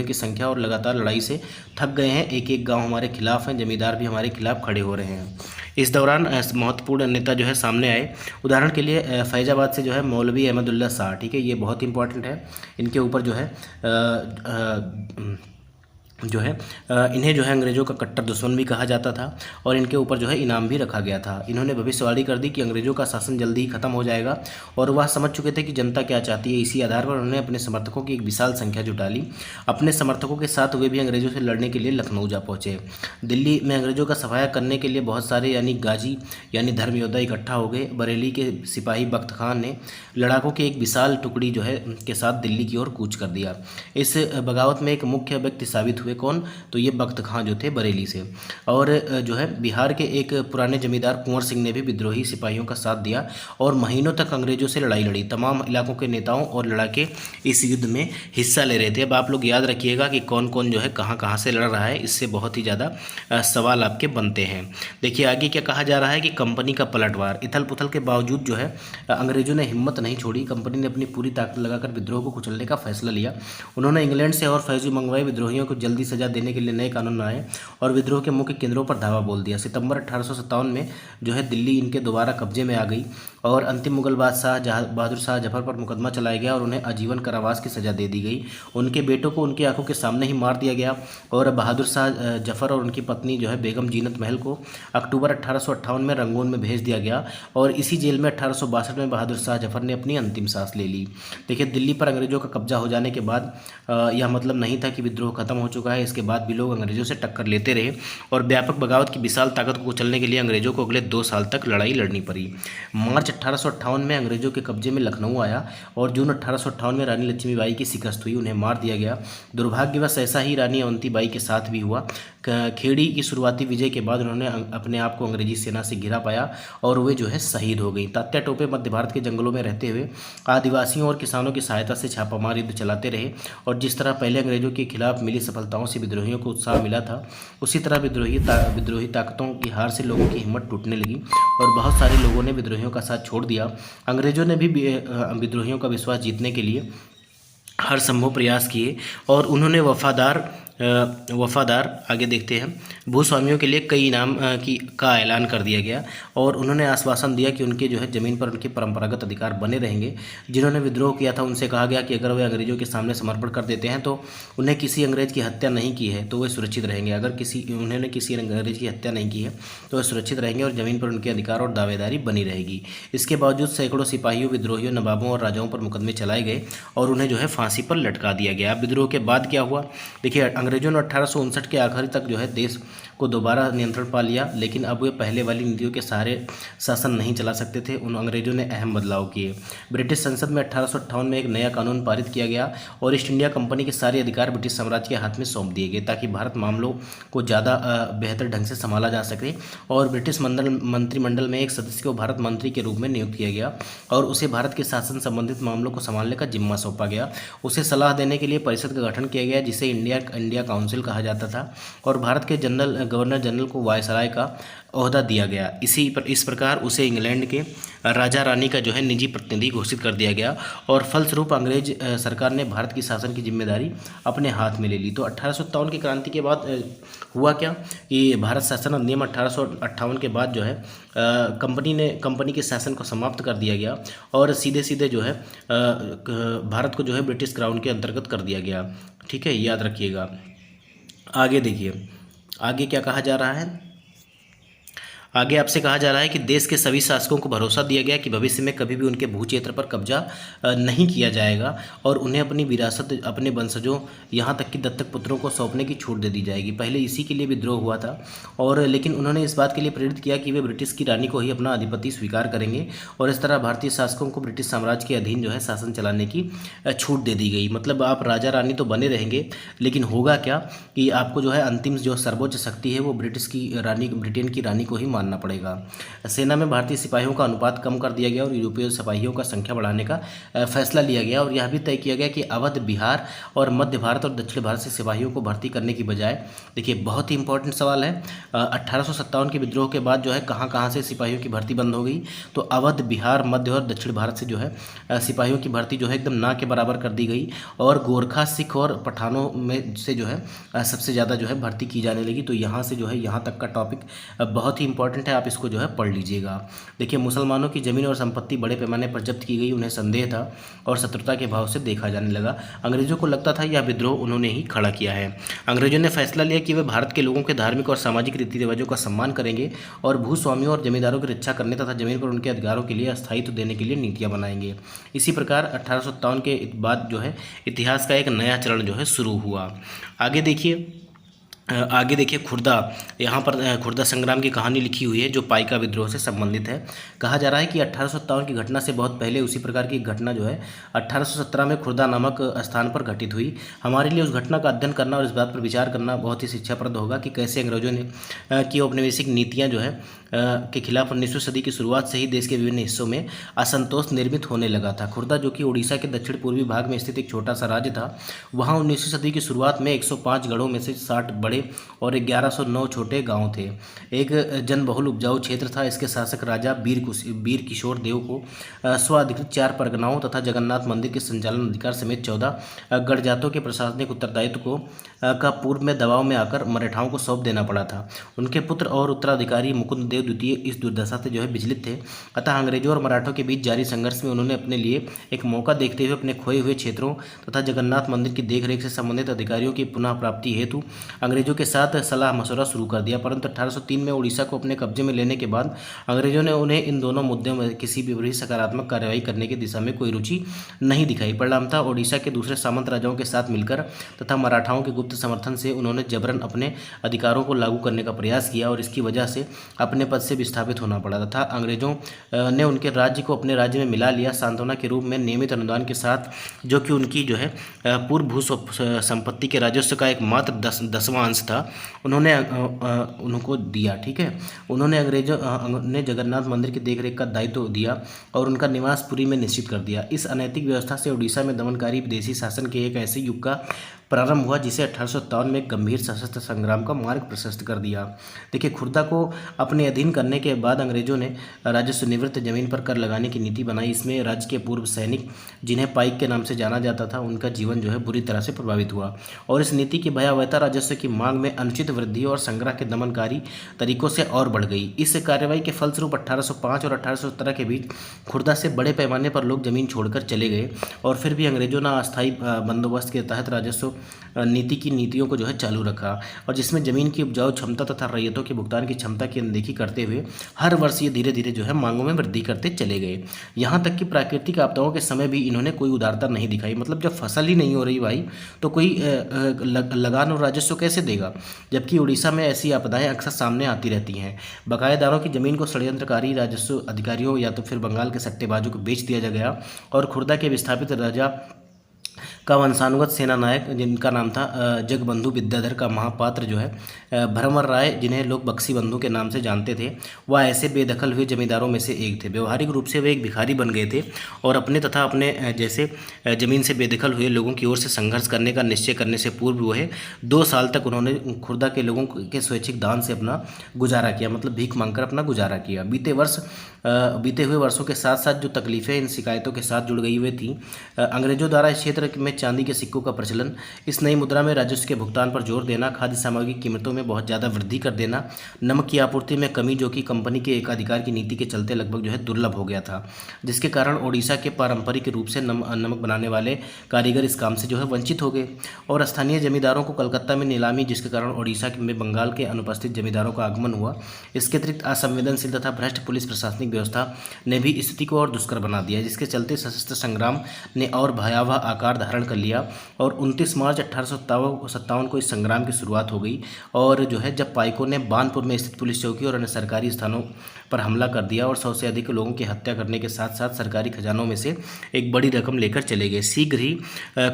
की संख्या और लगातार लड़ाई से थक गए हैं। एक एक गांव हमारे खिलाफ हैं, जमींदार भी हमारे खिलाफ खड़े हो रहे हैं। इस दौरान महत्वपूर्ण नेता जो है सामने आए। उदाहरण के लिए फैजाबाद से जो है मौलवी अहमदुल्ला शाह, ठीक है, ये बहुत इंपॉर्टेंट है। इनके ऊपर जो है इन्हें जो है अंग्रेज़ों का कट्टर दुश्मन भी कहा जाता था, और इनके ऊपर जो है इनाम भी रखा गया था। इन्होंने भविष्यवाणी कर दी कि अंग्रेज़ों का शासन जल्दी ही खत्म हो जाएगा, और वह समझ चुके थे कि जनता क्या चाहती है। इसी आधार पर उन्होंने अपने समर्थकों की एक विशाल संख्या जुटा ली। अपने समर्थकों के साथ वे भी अंग्रेज़ों से लड़ने के लिए लखनऊ जा पहुँचे। दिल्ली में अंग्रेज़ों का सफाया करने के लिए बहुत सारे गाजी धर्म योद्धा इकट्ठा हो गए। बरेली के सिपाही बख्त खान ने लड़ाकों की एक विशाल टुकड़ी जो है के साथ दिल्ली की ओर कूच कर दिया। इस बगावत में एक मुख्य व्यक्ति साबित हुए कौन, तो ये बख्त खां जो थे बरेली से। और जो है बिहार के एक पुराने जमींदार कुंवर सिंह ने भी विद्रोही सिपाहियों का साथ दिया और महीनों तक अंग्रेजों से लड़ाई लड़ी। तमाम इलाकों के नेताओं और लड़ाके इस युद्ध में हिस्सा ले रहे थे। अब आप लोग याद रखिएगा कि कौन कौन जो है कहाँ कहाँ से लड़ रहा है, इससे बहुत ही ज़्यादा सवाल आपके बनते हैं। देखिए आगे क्या कहा जा रहा है कि कंपनी का पलटवार। इथल पुथल के बावजूद जो है अंग्रेजों ने हिम्मत नहीं छोड़ी। कंपनी ने अपनी पूरी ताकत लगाकर विद्रोह को कुचलने का फैसला लिया। उन्होंने इंग्लैंड से और फौजी मंगवाए, विद्रोहियों को जल्दी सजा देने के लिए नए कानून बनाए और विद्रोह के मुख्य केंद्रों पर धावा बोल दिया। सितंबर 1857 में जो है दिल्ली इनके दोबारा कब्जे में आ गई और अंतिम मुगल बादशाह बहादुर शाह जफर पर मुकदमा चलाया गया और उन्हें आजीवन कारावास की सजा दे दी गई। उनके बेटों को उनकी आंखों के सामने ही मार दिया गया और बहादुर शाह जफर और उनकी पत्नी जो है बेगम जीनत महल को अक्टूबर 1858 में रंगून में भेज दिया गया और इसी जेल में 1862 में बहादुर शाह जफर ने अपनी अंतिम सांस ले ली। देखिए दिल्ली पर अंग्रेजों का कब्जा हो जाने के बाद यह मतलब नहीं था कि विद्रोह खत्म हो चुका है। इसके बाद भी लोग अंग्रेजों से टक्कर लेते रहे और व्यापक बगावत की विशाल ताकत को कुचलने के लिए अंग्रेजों को अगले 2 साल तक लड़ाई लड़नी पड़ी। मार्च 1858 में अंग्रेजों के कब्जे में लखनऊ आया और जून 1858 में रानी लक्ष्मीबाई की शिकस्त हुई, उन्हें मार दिया गया। दुर्भाग्यवश ऐसा ही रानी अवंतीबाई के साथ भी हुआ। खेड़ी की शुरुआती विजय के बाद उन्होंने अपने आप को अंग्रेजी सेना से घिरा पाया और वे जो है शहीद हो गई। तात्या टोपे मध्य भारत के जंगलों में रहते हुए आदिवासियों और किसानों की सहायता से छापामार युद्ध चलाते रहे और जिस तरह पहले अंग्रेजों के खिलाफ मिली सफलताओं से विद्रोहियों को उत्साह मिला था, उसी तरह विद्रोही ताकतों की हार से लोगों की हिम्मत टूटने लगी और बहुत सारे लोगों ने विद्रोहियों का साथ छोड़ दिया। अंग्रेजों ने भी विद्रोहियों का विश्वास जीतने के लिए हर संभव प्रयास किए और उन्होंने वफादार आगे देखते हैं भूस्वामियों के लिए कई इनाम का ऐलान कर दिया गया और उन्होंने आश्वासन दिया कि उनके जो है ज़मीन पर उनके परंपरागत अधिकार बने रहेंगे। जिन्होंने विद्रोह किया था उनसे कहा गया कि अगर वे अंग्रेजों के सामने समर्पण कर देते हैं तो उन्हें किसी अंग्रेज की हत्या नहीं की है तो वे सुरक्षित रहेंगे। अगर उन्होंने किसी अंग्रेज की हत्या नहीं की है तो वे सुरक्षित रहेंगे और ज़मीन पर उनके अधिकार और दावेदारी बनी रहेगी। इसके बावजूद सैकड़ों सिपाहियों, विद्रोहियों, नवाबों और राजाओं पर मुकदमे चलाए गए और उन्हें जो है फांसी पर लटका दिया गया। विद्रोह के बाद क्या हुआ, देखिए अंग्रेजों ने 1859 के आखिरी तक जो है देश को दोबारा नियंत्रण पा लिया, लेकिन अब वे पहले वाली नीतियों के सहारे शासन नहीं चला सकते थे। उन अंग्रेजों ने अहम बदलाव किए। ब्रिटिश संसद में 1858 में एक नया कानून पारित किया गया और ईस्ट इंडिया कंपनी के सारे अधिकार ब्रिटिश साम्राज्य के हाथ में सौंप दिए गए ताकि भारत मामलों को ज़्यादा बेहतर ढंग से संभाला जा सके। और ब्रिटिश मंत्रिमंडल में एक सदस्य को भारत मंत्री के रूप में नियुक्त किया गया और उसे भारत के शासन संबंधित मामलों को संभालने का जिम्मा सौंपा गया। उसे सलाह देने के लिए परिषद का गठन किया गया जिसे इंडिया काउंसिल कहा जाता था और भारत के गवर्नर जनरल को वायसराय का ओहदा दिया गया। इस प्रकार उसे इंग्लैंड के राजा रानी का जो है निजी प्रतिनिधि घोषित कर दिया गया और फलस्वरूप अंग्रेज सरकार ने भारत की शासन की जिम्मेदारी अपने हाथ में ले ली। तो 1857 की क्रांति के बाद हुआ क्या कि भारत शासन अधिनियम 1858 के बाद जो है कंपनी के शासन को समाप्त कर दिया गया और सीधे जो है भारत को जो है ब्रिटिश क्राउन के अंतर्गत कर दिया गया। ठीक है, याद रखिएगा। आगे देखिए आगे क्या कहा जा रहा है। आगे आपसे कहा जा रहा है कि देश के सभी शासकों को भरोसा दिया गया कि भविष्य में कभी भी उनके भू क्षेत्र पर कब्जा नहीं किया जाएगा और उन्हें अपनी विरासत अपने वंशजों यहाँ तक कि दत्तक पुत्रों को सौंपने की छूट दे दी जाएगी। पहले इसी के लिए विद्रोह हुआ था और लेकिन उन्होंने इस बात के लिए प्रेरित किया कि वे ब्रिटिश की रानी को ही अपना अधिपति स्वीकार करेंगे और इस तरह भारतीय शासकों को ब्रिटिश साम्राज्य के अधीन जो है शासन चलाने की छूट दे दी गई। मतलब आप राजा रानी तो बने रहेंगे, लेकिन होगा क्या कि आपको जो है अंतिम जो सर्वोच्च शक्ति है वो ब्रिटेन की रानी को ही मानना पड़ेगा। सेना में भारतीय सिपाहियों का अनुपात कम कर दिया गया और यूरोपीय सिपाहियों का संख्या बढ़ाने का फैसला लिया गया और यह भी तय किया गया कि अवध, बिहार और मध्य भारत और दक्षिण भारत से सिपाहियों को भर्ती करने की बजाय, देखिए बहुत ही इंपॉर्टेंट सवाल है, 1857 के विद्रोह के बाद जो है कहाँ से सिपाहियों की भर्ती बंद हो गई, तो अवध, बिहार, मध्य और दक्षिण भारत से जो है सिपाहियों की भर्ती जो है एकदम ना के बराबर कर दी गई और गोरखा, सिख और पठानों में से जो है सबसे ज़्यादा जो है भर्ती की जाने लगी। तो यहाँ से जो है यहाँ तक का टॉपिक बहुत ही इंपॉर्टेंट है, आप इसको जो है पढ़ लीजिएगा। देखिए मुसलमानों की ज़मीन और संपत्ति बड़े पैमाने पर जब्त की गई, उन्हें संदेह था और शत्रुता के भाव से देखा जाने लगा। अंग्रेजों को लगता था यह विद्रोह उन्होंने ही खड़ा किया है। अंग्रेजों ने फैसला लिया कि वे भारत के लोगों के धार्मिक और सामाजिक रीति रिवाजों का सम्मान करेंगे और भूस्वामियों और जमींदारों की रक्षा करने तथा जमीन पर उनके अधिकारों के लिए स्थायित्व देने के लिए नीतियाँ बनाएंगे। इसी प्रकार 1857 के बाद जो है इतिहास का एक नया चरण जो है शुरू हुआ। आगे देखिए आगे देखिए खुर्दा, यहाँ पर खुर्दा संग्राम की कहानी लिखी हुई है जो पाइका विद्रोह से संबंधित है। कहा जा रहा है कि 1857 की घटना से बहुत पहले उसी प्रकार की घटना जो है 1817 में खुर्दा नामक स्थान पर घटित हुई। हमारे लिए उस घटना का अध्ययन करना और इस बात पर विचार करना बहुत ही शिक्षाप्रद होगा कि कैसे अंग्रेजों ने की औपनिवेशिक नीतियाँ जो है के खिलाफ 19वीं सदी की शुरुआत से ही देश के विभिन्न हिस्सों में असंतोष निर्मित होने लगा था। खुर्दा जो कि उड़ीसा के दक्षिण पूर्वी भाग में स्थित एक छोटा सा राज्य था, वहाँ 19वीं सदी की शुरुआत में 105 गढ़ों में से 60 बड़े और 1109 छोटे गांव थे। एक जनबहुल उपजाऊ क्षेत्र था। इसके शासक राजा वीर किशोर देव को स्वाधिकृत 4 परगनाओं तथा जगन्नाथ मंदिर के संचालन अधिकार समेत 14 गढ़जातों के प्रशासनिक उत्तरदायित्व को का पूर्व में दबाव में आकर मराठाओं को सौंप देना पड़ा था। उनके पुत्र और उत्तराधिकारी मुकुंद देव द्वितीय इस दुर्दशा से जो है विचलित थे। अतः अंग्रेजों और मराठों के बीच जारी संघर्ष में उन्होंने अपने लिए एक मौका देखते हुए अपने खोए हुए क्षेत्रों तथा जगन्नाथ मंदिर की देखरेख से संबंधित अधिकारियों की पुनः प्राप्ति हेतु अंग्रेजों के साथ सलाह मशवरा शुरू कर दिया। परंतु 1803 में उड़ीसा को अपने कब्जे में लेने के बाद अंग्रेजों ने उन्हें इन दोनों मुद्दों में किसी भी सकारात्मक कार्रवाई करने की दिशा में कोई रुचि नहीं दिखाई। परिणाम था उड़ीसा के दूसरे सामंत राजाओं के साथ मिलकर तथा मराठाओं के गुप्त समर्थन से उन्होंने जबरन अपने अधिकारों को लागू करने का प्रयास किया और इसकी वजह से अपने पद से विस्थापित होना पड़ा तथा अंग्रेजों ने उनके राज्य को अपने राज्य में मिला लिया। सांत्वना के रूप में नियमित अनुदान के साथ, जो कि उनकी जो है पूर्व भू संपत्ति के राजस्व का एक मात्र 10वां अंश था, उन्होंने उनको दिया। ठीक है, उन्होंने अंग्रेजों ने जगन्नाथ मंदिर की देखरेख का दायित्व दिया और उनका निवास पुरी में निश्चित कर दिया। इस अनैतिक व्यवस्था से उड़ीसा में दमनकारी विदेशी शासन के एक ऐसे युग का प्रारंभ हुआ जिसे 1857 में एक गंभीर सशस्त्र संग्राम का मार्ग प्रशस्त कर दिया। देखिए, खुर्दा को अपने अधीन करने के बाद अंग्रेजों ने राजस्व निवृत्त जमीन पर कर लगाने की नीति बनाई। इसमें राज्य के पूर्व सैनिक, जिन्हें पाइक के नाम से जाना जाता था, उनका जीवन जो है बुरी तरह से प्रभावित हुआ और इस नीति की भयावहता राजस्व की मांग में अनुचित वृद्धि और संग्रह के दमनकारी तरीकों से और बढ़ गई। इस कार्रवाई के फलस्वरूप 1805 और 1817 के बीच खुर्दा से बड़े पैमाने पर लोग जमीन छोड़कर चले गए और फिर भी अंग्रेजों ने अस्थायी बंदोबस्त के तहत राजस्व नीति की नीतियों को जो है चालू रखा और जिसमें जमीन की उपजाऊ क्षमता तथा रैयतों के भुगतान की क्षमता की अनदेखी करते हुए हर वर्ष ये धीरे धीरे जो है मांगों में वृद्धि करते चले गए। यहाँ तक कि प्राकृतिक आपदाओं के समय भी इन्होंने कोई उदारता नहीं दिखाई। मतलब जब फसल ही नहीं हो रही भाई, तो कोई लगान और राजस्व कैसे देगा, जबकि उड़ीसा में ऐसी आपदाएं अक्सर सामने आती रहती हैं। बकायेदारों की जमीन को षड्यंत्रकारी राजस्व अधिकारियों या तो फिर बंगाल के सट्टेबाजों को बेच दिया गया और खुर्दा के विस्थापित राजा का वंशानुगत सेना नायक, जिनका नाम था जगबंधु विद्याधर का महापात्र जो है भ्रमर राय, जिन्हें लोग बक्सी बंधु के नाम से जानते थे, वह ऐसे बेदखल हुए जमींदारों में से एक थे। व्यवहारिक रूप से वे एक भिखारी बन गए थे और अपने तथा अपने जैसे जमीन से बेदखल हुए लोगों की ओर से संघर्ष करने का निश्चय करने से पूर्व वह 2 साल तक उन्होंने खुर्दा के लोगों के स्वैच्छिक दान से अपना गुजारा किया, मतलब भीख मांगकर अपना गुजारा किया। बीते हुए वर्षों के साथ साथ जो तकलीफें इन शिकायतों के साथ जुड़ गई हुई थी, अंग्रेजों द्वारा इस क्षेत्र में चांदी के सिक्कों का प्रचलन, इस नई मुद्रा में राजस्व के भुगतान पर जोर देना, खाद्य सामग्री की कीमतों में बहुत ज़्यादा वृद्धि कर देना, नमक की आपूर्ति में कमी, जो कि कंपनी के एकाधिकार की नीति के चलते लगभग जो है दुर्लभ हो गया था, जिसके कारण ओडिशा के पारंपरिक रूप से नमक बनाने वाले कारीगर इस काम से जो है वंचित हो गए और स्थानीय जमींदारों को कलकत्ता में नीलामी, जिसके कारण ओडिशा में बंगाल के अनुपस्थित जमींदारों का आगमन हुआ। इसके अतिरिक्त असंवेदनशील तथा भ्रष्ट पुलिस प्रशासनिक व्यवस्था ने भी स्थिति को और दुष्कर बना दिया, जिसके चलते सशस्त्र संग्राम ने और भयावह आकार धारण कर लिया और 29 मार्च 1857 को इस संग्राम की शुरुआत हो गई और जो है जब पाइकों ने बानपुर में स्थित पुलिस चौकी और अन्य सरकारी स्थानों पर हमला कर दिया और 100 से अधिक लोगों की हत्या करने के साथ साथ सरकारी खजानों में से एक बड़ी रकम लेकर चले गए। शीघ्र ही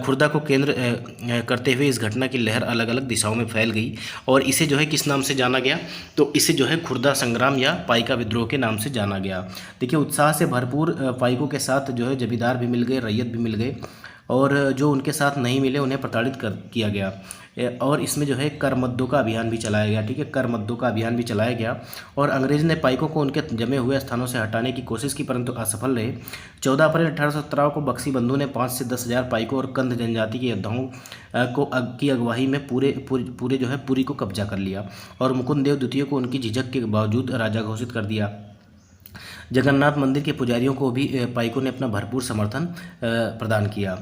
खुर्दा को केंद्र करते हुए इस घटना की लहर अलग अलग दिशाओं में फैल गई और इसे जो है किस नाम से जाना गया, तो इसे जो है खुर्दा संग्राम या पाइका विद्रोह के नाम से जाना गया। देखिए, उत्साह से भरपूर पाइकों के साथ जो है जमींदार भी मिल गए, रैयत भी मिल गए और जो उनके साथ नहीं मिले उन्हें प्रताड़ित किया गया और इसमें जो है कर मद्दों का अभियान भी चलाया गया। ठीक है, कर मद्दों का अभियान भी चलाया गया और अंग्रेज ने पाइकों को उनके जमे हुए स्थानों से हटाने की कोशिश की, परंतु असफल रहे। 14 अप्रैल 1817 को बक्सी बंधु ने 5 से 10 हज़ार पाइकों और कंध जनजाति के योद्धाओं की अगुवाई में पूरे जो है पुरी को कब्जा कर लिया और मुकुंद देव द्वितीय को उनकी झिझक के बावजूद राजा घोषित कर दिया। जगन्नाथ मंदिर के पुजारियों को भी पाइकों ने अपना भरपूर समर्थन प्रदान किया।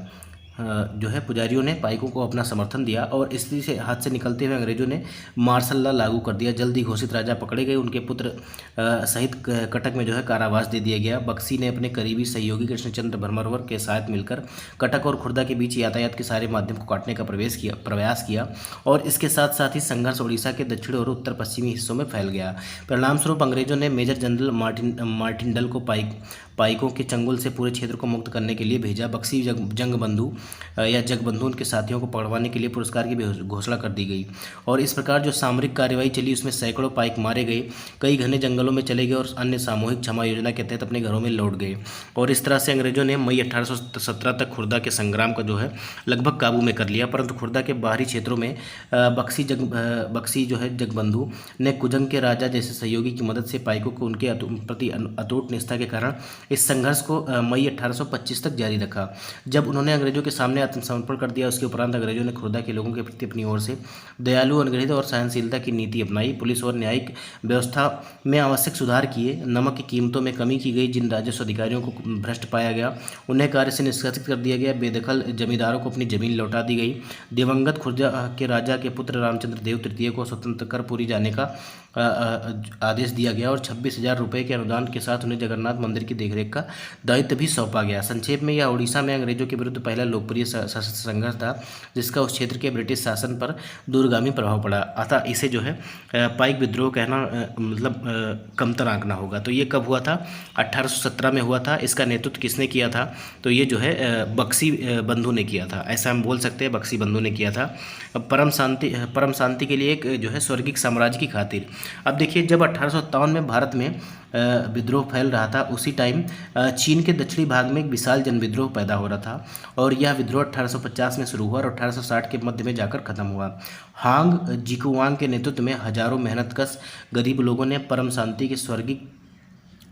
जो है पुजारियों ने पाइकों को अपना समर्थन दिया और स्थिति से हाथ से निकलते हुए अंग्रेजों ने मार्शल लॉ लागू कर दिया। जल्दी घोषित राजा पकड़े गए, उनके पुत्र सहित कटक में जो है कारावास दे दिया गया। बख्शी ने अपने करीबी सहयोगी कृष्णचंद्र भरमरवर के साथ मिलकर कटक और खुर्दा के बीच यातायात के सारे माध्यम को काटने का प्रयास किया और इसके साथ साथ ही संघर्ष उड़ीसा के दक्षिण और उत्तर पश्चिमी हिस्सों में फैल गया। परिणामस्वरूप अंग्रेजों ने मेजर जनरल मार्टिनडल को पाइकों के चंगुल से पूरे क्षेत्र को मुक्त करने के लिए भेजा। बख्शी जंगबंधु या जगबंधु उनके साथियों को पकड़वाने के लिए पुरस्कार की घोषणा कर दी गई और इस प्रकार जो सामरिक कार्यवाही चली उसमें सैकड़ों पाइक मारे गए, कई घने जंगलों में चले गए और अन्य सामूहिक क्षमा योजना के तहत अपने घरों में लौट गए। और इस तरह से अंग्रेजों ने मई 1817 तक खुर्दा के संग्राम का जो है लगभग काबू में कर लिया। परंतु खुर्दा के बाहरी क्षेत्रों में बख्शी जो है जगबंधु ने कुजंग के राजा जैसे सहयोगी की मदद से पाइकों को उनके प्रति अटूट निष्ठा के कारण इस संघर्ष को मई 1825 तक जारी रखा। जब उन्होंने अंग्रेजों के सामने आत्मसमर्पण कर दिया उसके उपरांत अंग्रेजों ने खुर्दा के लोगों के प्रति अपनी ओर से दयालु, अनुग्रहित और सहनशीलता की नीति अपनाई। पुलिस और न्यायिक व्यवस्था में आवश्यक सुधार किए, नमक की कीमतों में कमी की गई, जिन राजस्व अधिकारियों को भ्रष्ट पाया गया उन्हें कार्य से निष्कासित कर दिया गया, बेदखल जमींदारों को अपनी जमीन लौटा दी गई, दिवंगत खुर्जा के राजा के पुत्र रामचंद्र देव तृतीय को स्वतंत्र कर पूरी जाने का आदेश दिया गया और 26,000 रुपये के अनुदान के साथ उन्हें जगन्नाथ मंदिर की देखरेख का दायित्व भी सौंपा गया। संक्षेप में यह उड़ीसा में अंग्रेजों के विरुद्ध पहला लोकप्रिय सशस्त्र संघर्ष था जिसका उस क्षेत्र के ब्रिटिश शासन पर दूरगामी प्रभाव पड़ा। अतः इसे जो है पाइक विद्रोह कहना मतलब कमतर आंकना होगा। तो ये कब हुआ था? 1817 में हुआ था। इसका नेतृत्व किसने किया था? तो ये जो है बख्शी बंधु ने किया था, ऐसा हम बोल सकते हैं, बख्शी बंधु ने किया था परम शांति के लिए, एक जो है स्वर्गिक साम्राज्य की खातिर। अब देखिए, जब 1857 में भारत में विद्रोह फैल रहा था उसी टाइम चीन के दक्षिणी भाग में एक विशाल जन विद्रोह पैदा हो रहा था और यह विद्रोह 1850 में शुरू हुआ और 1860 के मध्य में जाकर खत्म हुआ। हांग जिकुवांग के नेतृत्व में हजारों मेहनतकश गरीब लोगों ने परम शांति के स्वर्गिक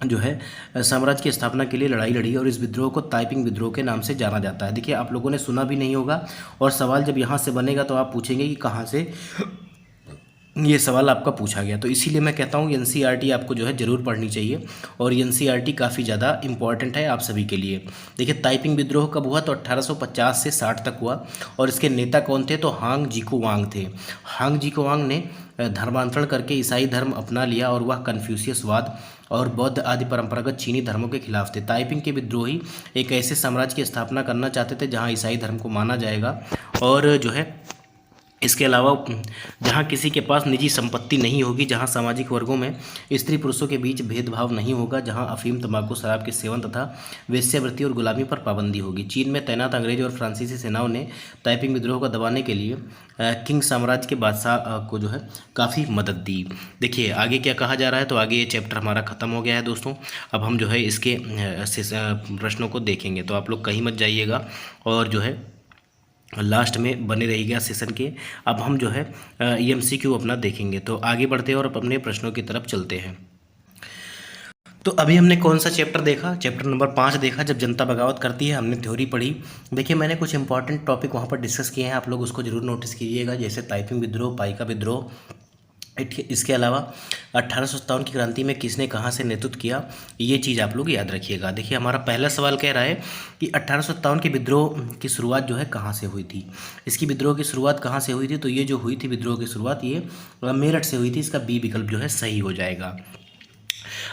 जो है साम्राज्य की स्थापना के लिए लड़ाई लड़ी और इस विद्रोह को ताइपिंग विद्रोह के नाम से जाना जाता है। देखिए, आप लोगों ने सुना भी नहीं होगा और सवाल जब यहाँ से बनेगा तो आप पूछेंगे कि कहाँ से ये सवाल आपका पूछा गया। तो इसीलिए मैं कहता हूँ एनसीईआरटी आपको जो है ज़रूर पढ़नी चाहिए और एनसीईआरटी काफ़ी ज़्यादा इंपॉर्टेंट है आप सभी के लिए। देखिए, ताइपिंग विद्रोह कब हुआ? तो 1850 से 60 तक हुआ और इसके नेता कौन थे? तो हांग जिकुवांग थे। हांग जिकुवांग ने धर्मांतरण करके ईसाई धर्म अपना लिया और वह कन्फ्यूशियसवाद और बौद्ध आदि परंपरागत चीनी धर्मों के खिलाफ थे। ताइपिंग के विद्रोही एक ऐसे साम्राज्य की स्थापना करना चाहते थे जहाँ ईसाई धर्म को माना जाएगा और जो है इसके अलावा जहाँ किसी के पास निजी संपत्ति नहीं होगी, जहाँ सामाजिक वर्गों में स्त्री पुरुषों के बीच भेदभाव नहीं होगा, जहाँ अफीम, तंबाकू, शराब के सेवन तथा वेश्यावृत्ति और गुलामी पर पाबंदी होगी। चीन में तैनात अंग्रेज और फ्रांसीसी सेनाओं ने ताइपिंग विद्रोह को दबाने के लिए किंग साम्राज्य के बादशाह को जो है काफ़ी मदद दी। देखिए आगे क्या कहा जा रहा है। तो आगे ये चैप्टर हमारा ख़त्म हो गया है दोस्तों। अब हम जो है इसके प्रश्नों को देखेंगे, तो आप लोग कहीं मत जाइएगा और जो है लास्ट में बने रहिएगा सेशन के। अब हम जो है एमसीक्यू अपना देखेंगे। तो आगे बढ़ते हैं और अपने प्रश्नों की तरफ चलते हैं। तो अभी हमने कौन सा चैप्टर देखा? चैप्टर नंबर 5 देखा, जब जनता बगावत करती है। हमने थ्योरी पढ़ी। देखिए, मैंने कुछ इंपॉर्टेंट टॉपिक वहाँ पर डिस्कस किए हैं, आप लोग उसको जरूर नोटिस कीजिएगा, जैसे ताइपिंग विद्रोह, पाइका विद्रोह। इसके अलावा 1857 की क्रांति में किसने कहाँ से नेतृत्व किया, ये चीज़ आप लोग याद रखिएगा। देखिए, हमारा पहला सवाल कह रहा है कि 1857 के विद्रोह की शुरुआत जो है कहाँ से हुई थी। इसकी विद्रोह की शुरुआत कहाँ से हुई थी? तो ये जो हुई थी विद्रोह की शुरुआत, ये मेरठ से हुई थी। इसका बी विकल्प जो है सही हो जाएगा।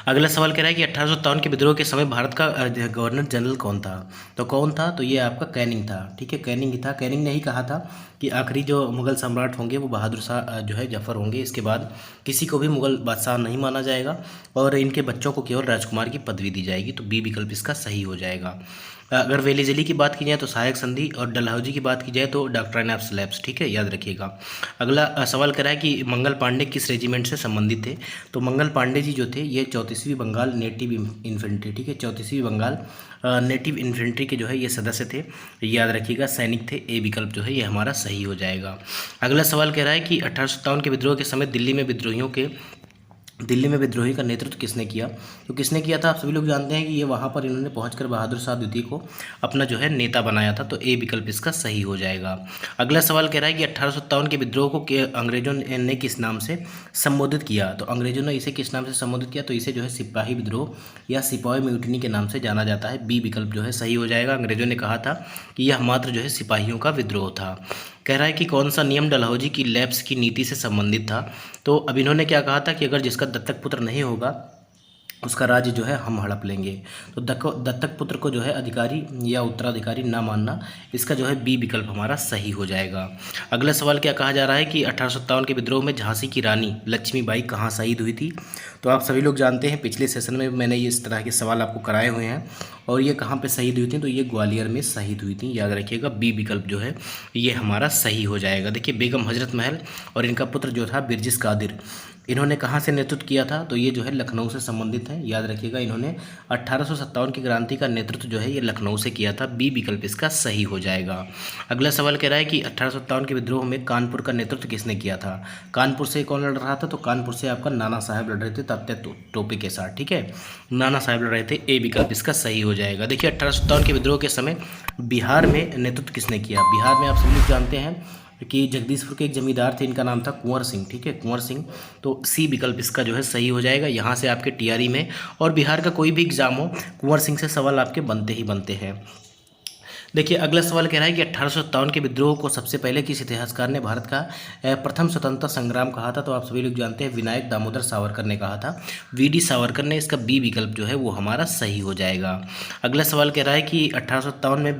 अगला सवाल कह रहा है कि 1857 के विद्रोह के समय भारत का गवर्नर जनरल कौन था? तो कौन था? तो ये आपका कैनिंग था। ठीक है, कैनिंग ही था। कैनिंग ने ही कहा था कि आखिरी जो मुगल सम्राट होंगे वो बहादुर शाह जो है जफ़र होंगे। इसके बाद किसी को भी मुगल बादशाह नहीं माना जाएगा और इनके बच्चों को केवल राजकुमार की पदवी दी जाएगी। तो बी विकल्प इसका सही हो जाएगा। अगर वेलीजली की बात की जाए तो सहायक संधि और डलहौजी की बात की जाए तो डॉक्ट्राइन ऑफ स्लैब्स। ठीक है, याद रखिएगा। अगला सवाल कर रहा है कि मंगल पांडे किस रेजिमेंट से संबंधित थे? तो मंगल पांडे जी जो थे ये 34वीं बंगाल नेटिव इन्फेंट्री, ठीक है, 34वीं बंगाल नेटिव इन्फेंट्री के जो है ये सदस्य थे, याद रखिएगा, सैनिक थे। ए विकल्प जो है ये हमारा सही हो जाएगा। अगला सवाल कह रहा है कि 1857 के विद्रोह के समय दिल्ली में विद्रोहियों के दिल्ली में विद्रोही का नेतृत्व किसने किया? तो किसने किया था आप सभी लोग जानते हैं कि ये वहाँ पर इन्होंने पहुंचकर बहादुर शाह द्वितीय को अपना जो है नेता बनाया था। तो ए विकल्प इसका सही हो जाएगा। अगला सवाल कह रहा है कि 1857 के विद्रोह को अंग्रेजों ने किस नाम से संबोधित किया? तो अंग्रेजों ने इसे किस नाम से संबोधित किया? तो इसे जो है सिपाही विद्रोह या सिपाही म्यूटिनी के नाम से जाना जाता है। बी विकल्प जो है सही हो जाएगा। अंग्रेजों ने कहा था कि यह मात्र जो है सिपाहियों का विद्रोह था। कह रहा है कि कौन सा नियम डलहौजी की लैप्स की नीति से संबंधित था? तो अब इन्होंने क्या कहा था कि अगर जिसका दत्तक पुत्र नहीं होगा उसका राज्य जो है हम हड़प लेंगे। तो दत्तक पुत्र को जो है अधिकारी या उत्तराधिकारी ना मानना, इसका जो है बी विकल्प हमारा सही हो जाएगा। अगला सवाल क्या कहा जा रहा है कि 1857 के विद्रोह में झांसी की रानी लक्ष्मीबाई कहाँ शहीद हुई थी? तो आप सभी लोग जानते हैं पिछले सेशन में मैंने ये इस तरह के सवाल आपको कराए हुए हैं। और ये कहाँ पे शहीद हुई थी? तो ये ग्वालियर में शहीद हुई थी। याद रखिएगा बी विकल्प जो है ये हमारा सही हो जाएगा। देखिए बेगम हजरत महल और इनका पुत्र जो था बिरजिस कादिर, इन्होंने कहाँ से नेतृत्व किया था? तो ये जो है लखनऊ से संबंधित है। याद रखिएगा इन्होंने 1857 की क्रांति का नेतृत्व जो है ये लखनऊ से किया था। बी विकल्प इसका सही हो जाएगा। अगला सवाल कह रहा है कि 1857 के विद्रोह में कानपुर का नेतृत्व किसने किया था? कानपुर से कौन लड़ रहा था? तो कानपुर से आपका नाना साहब लड़ रहे थे तात्या टोपे के साथ। ठीक है, नाना साहब लड़ रहे थे। ए विकल्प इसका सही हो जाएगा। देखिए 1857 के विद्रोह के समय बिहार में नेतृत्व किसने किया? बिहार में आप सभी लोग जानते हैं कि जगदीशपुर के एक जमींदार थे, इनका नाम था कुंवर सिंह। ठीक है, कुंवर सिंह। तो सी विकल्प इसका जो है सही हो जाएगा। यहाँ से आपके टीआरई में और बिहार का कोई भी एग्जाम हो, कुंवर सिंह से सवाल आपके बनते ही बनते हैं। देखिए अगला सवाल कह रहा है कि 1857 के विद्रोह को सबसे पहले किस इतिहासकार ने भारत का प्रथम स्वतंत्रता संग्राम कहा था? तो आप सभी लोग जानते हैं विनायक दामोदर सावरकर ने कहा था। वीडी सावरकर ने। इसका बी विकल्प जो है वो हमारा सही हो जाएगा। अगला सवाल कह रहा है कि 1857 में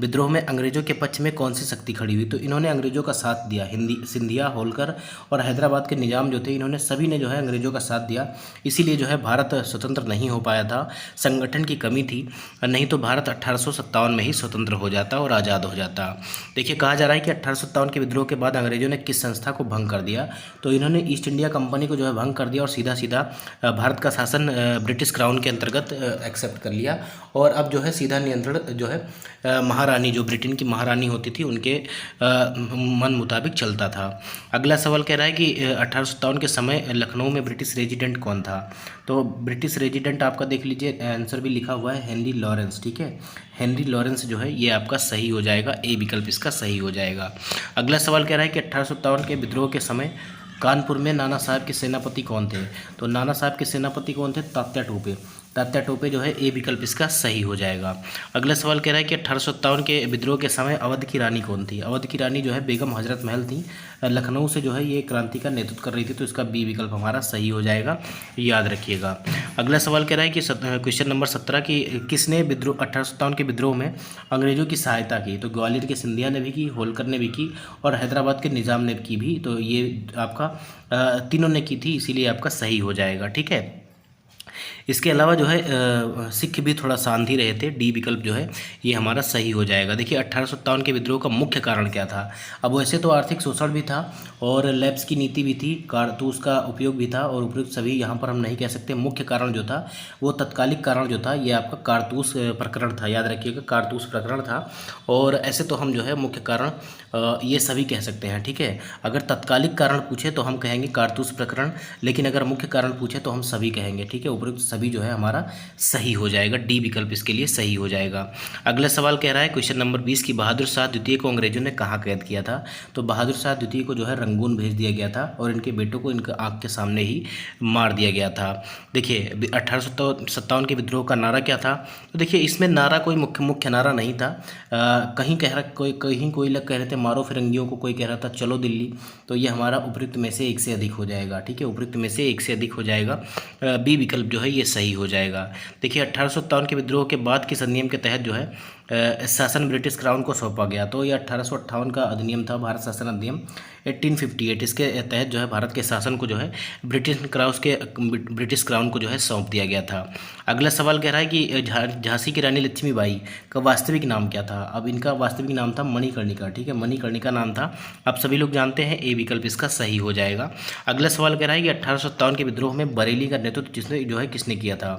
विद्रोह में अंग्रेजों के पक्ष में कौन सी शक्ति खड़ी हुई? तो इन्होंने अंग्रेजों का साथ दिया। सिंधिया, होलकर और हैदराबाद के निजाम जो थे, इन्होंने सभी ने जो है अंग्रेजों का साथ दिया। इसीलिए जो है भारत स्वतंत्र नहीं हो पाया था। संगठन की कमी थी, नहीं तो भारत 1857 में ही स्वतंत्र हो जाता और आज़ाद हो जाता। देखिए कहा जा रहा है कि 1857 के विद्रोह के बाद अंग्रेजों ने किस संस्था को भंग कर दिया? तो इन्होंने ईस्ट इंडिया कंपनी को जो है भंग कर दिया और सीधा सीधा भारत का शासन ब्रिटिश क्राउन के अंतर्गत एक्सेप्ट कर लिया। और अब जो है सीधा नियंत्रण जो है महारानी, जो ब्रिटेन की महारानी होती थी, उनके मन मुताबिक चलता था। अगला सवाल कह रहा है कि 1857 के समय लखनऊ में ब्रिटिश रेजिडेंट कौन था? तो ब्रिटिश रेजिडेंट आपका देख लीजिए, आंसर भी लिखा हुआ है हेनरी लॉरेंस। ठीक है, हेनरी लॉरेंस जो है ये आपका सही हो जाएगा। ए विकल्प इसका सही हो जाएगा। अगला सवाल कह रहा है कि 1857 के विद्रोह के समय कानपुर में नाना साहब के सेनापति कौन थे? तो नाना साहब के सेनापति कौन थे? तात्या टोपे। तात्या टोपे जो है ए विकल्प इसका सही हो जाएगा। अगला सवाल कह रहा है कि 1857 के विद्रोह के समय अवध की रानी कौन थी? अवध की रानी जो है बेगम हजरत महल थी। लखनऊ से जो है ये क्रांति का नेतृत्व कर रही थी। तो इसका बी विकल्प हमारा सही हो जाएगा, याद रखिएगा। अगला सवाल कह रहा है कि क्वेश्चन नंबर 17 की किसने विद्रोह 1857 के विद्रोह में अंग्रेजों की सहायता की? तो ग्वालियर के सिंधिया ने भी की, होलकर ने भी की और हैदराबाद के निजाम ने की भी। तो ये आपका तीनों ने की थी, इसीलिए आपका सही हो जाएगा। ठीक है, इसके अलावा जो है सिख भी थोड़ा शांति रहे थे। डी विकल्प जो है ये हमारा सही हो जाएगा। देखिए 1857 के विद्रोह का मुख्य कारण क्या था? अब वैसे तो आर्थिक शोषण भी था और लैप्स की नीति भी थी, कारतूस का उपयोग भी था और उपयुक्त सभी यहाँ पर हम नहीं कह सकते। मुख्य कारण जो था वो तत्कालिक कारण जो था ये आपका कारतूस प्रकरण था। याद रखिएगा कारतूस प्रकरण था। और ऐसे तो हम जो है मुख्य कारण ये सभी कह सकते हैं। ठीक है, अगर तत्कालिक कारण पूछे तो हम कहेंगे कारतूस प्रकरण, लेकिन अगर मुख्य कारण पूछे तो हम सभी कहेंगे। ठीक है, उपयुक्त सभी जो है हमारा सही हो जाएगा। डी विकल्प इसके लिए सही हो जाएगा। अगला सवाल कह रहा है क्वेश्चन नंबर 20 की बहादुर शाह द्वितीय को अंग्रेजों ने कहाँ कैद किया था? तो बहादुर शाह द्वितीय को जो है रंगून भेज दिया गया था और इनके बेटों को इनके आँख के सामने ही मार दिया गया था। देखिए 1857 के विद्रोह का नारा क्या था? तो देखिए इसमें नारा कोई मुख्य नारा नहीं था। कहीं कोई लोग कह रहे थे मारो फिरंगियों को, कोई कह रहा था चलो दिल्ली। तो ये हमारा उपयुक्त में से एक से अधिक हो जाएगा। ठीक है, उपयुक्त में से एक से अधिक हो जाएगा। बी विकल्प जो है ये सही हो जाएगा। देखिए 1857 के विद्रोह के बाद किस अधिनियम के तहत जो है शासन ब्रिटिश क्राउन को सौंपा गया? तो ये 1858 का अधिनियम था, भारत शासन अधिनियम 1858। इसके तहत जो है भारत के शासन को जो है ब्रिटिश क्राउन को जो है सौंप दिया गया था। अगला सवाल कह रहा है कि झांसी की रानी लक्ष्मीबाई का वास्तविक नाम क्या था? अब इनका वास्तविक नाम था मणिकर्णिका। ठीक है, मणिकर्णिका नाम था। आप सभी लोग जानते हैं, ए विकल्प इसका सही हो जाएगा। अगला सवाल कह रहा है कि 1857 के विद्रोह में बरेली का नेतृत्व किसने किया था?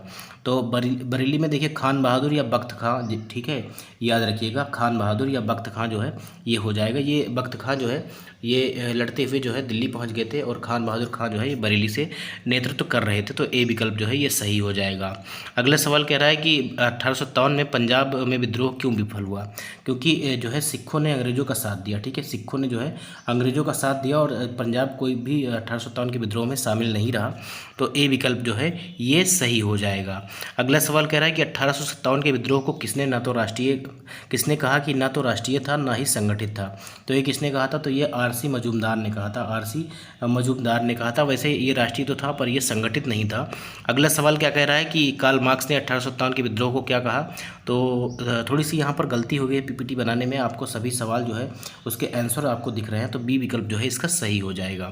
तो बरेली में देखिए खान बहादुर या बख्त खां। ठीक है, याद रखिएगा खान बहादुर या बख्त खां जो है ये हो जाएगा। ये बख्त खां जो है ये लड़ते हुए जो है दिल्ली पहुंच गए थे और खान बहादुर खां जो है ये बरेली से नेतृत्व कर रहे थे, तो ए विकल्प जो है ये सही हो जाएगा। अगला सवाल कह रहा है कि 1857 में पंजाब में विद्रोह क्यों विफल हुआ? क्योंकि जो है सिखों ने अंग्रेज़ों का साथ दिया, ठीक है, सिखों ने जो है अंग्रेज़ों का साथ दिया और पंजाब कोई भी 1857 के विद्रोह में शामिल नहीं रहा, तो ए विकल्प जो है ये सही हो जाएगा। अगला सवाल कह रहा है कि 1857 के विद्रोह को किसने कहा कि ना तो राष्ट्रीय था ना ही संगठित था? तो ये किसने कहा था? तो ये आरसी मजूमदार ने कहा था, आरसी मजूमदार ने कहा था। वैसे ये राष्ट्रीय तो था पर यह संगठित नहीं था। अगला सवाल क्या कह रहा है कि कार्ल मार्क्स ने 1857 के विद्रोह को क्या कहा? तो थोड़ी सी यहाँ पर गलती हो गई पीपीटी बनाने में, आपको सभी सवाल जो है उसके आंसर आपको दिख रहे हैं, तो बी विकल्प जो है इसका सही हो जाएगा।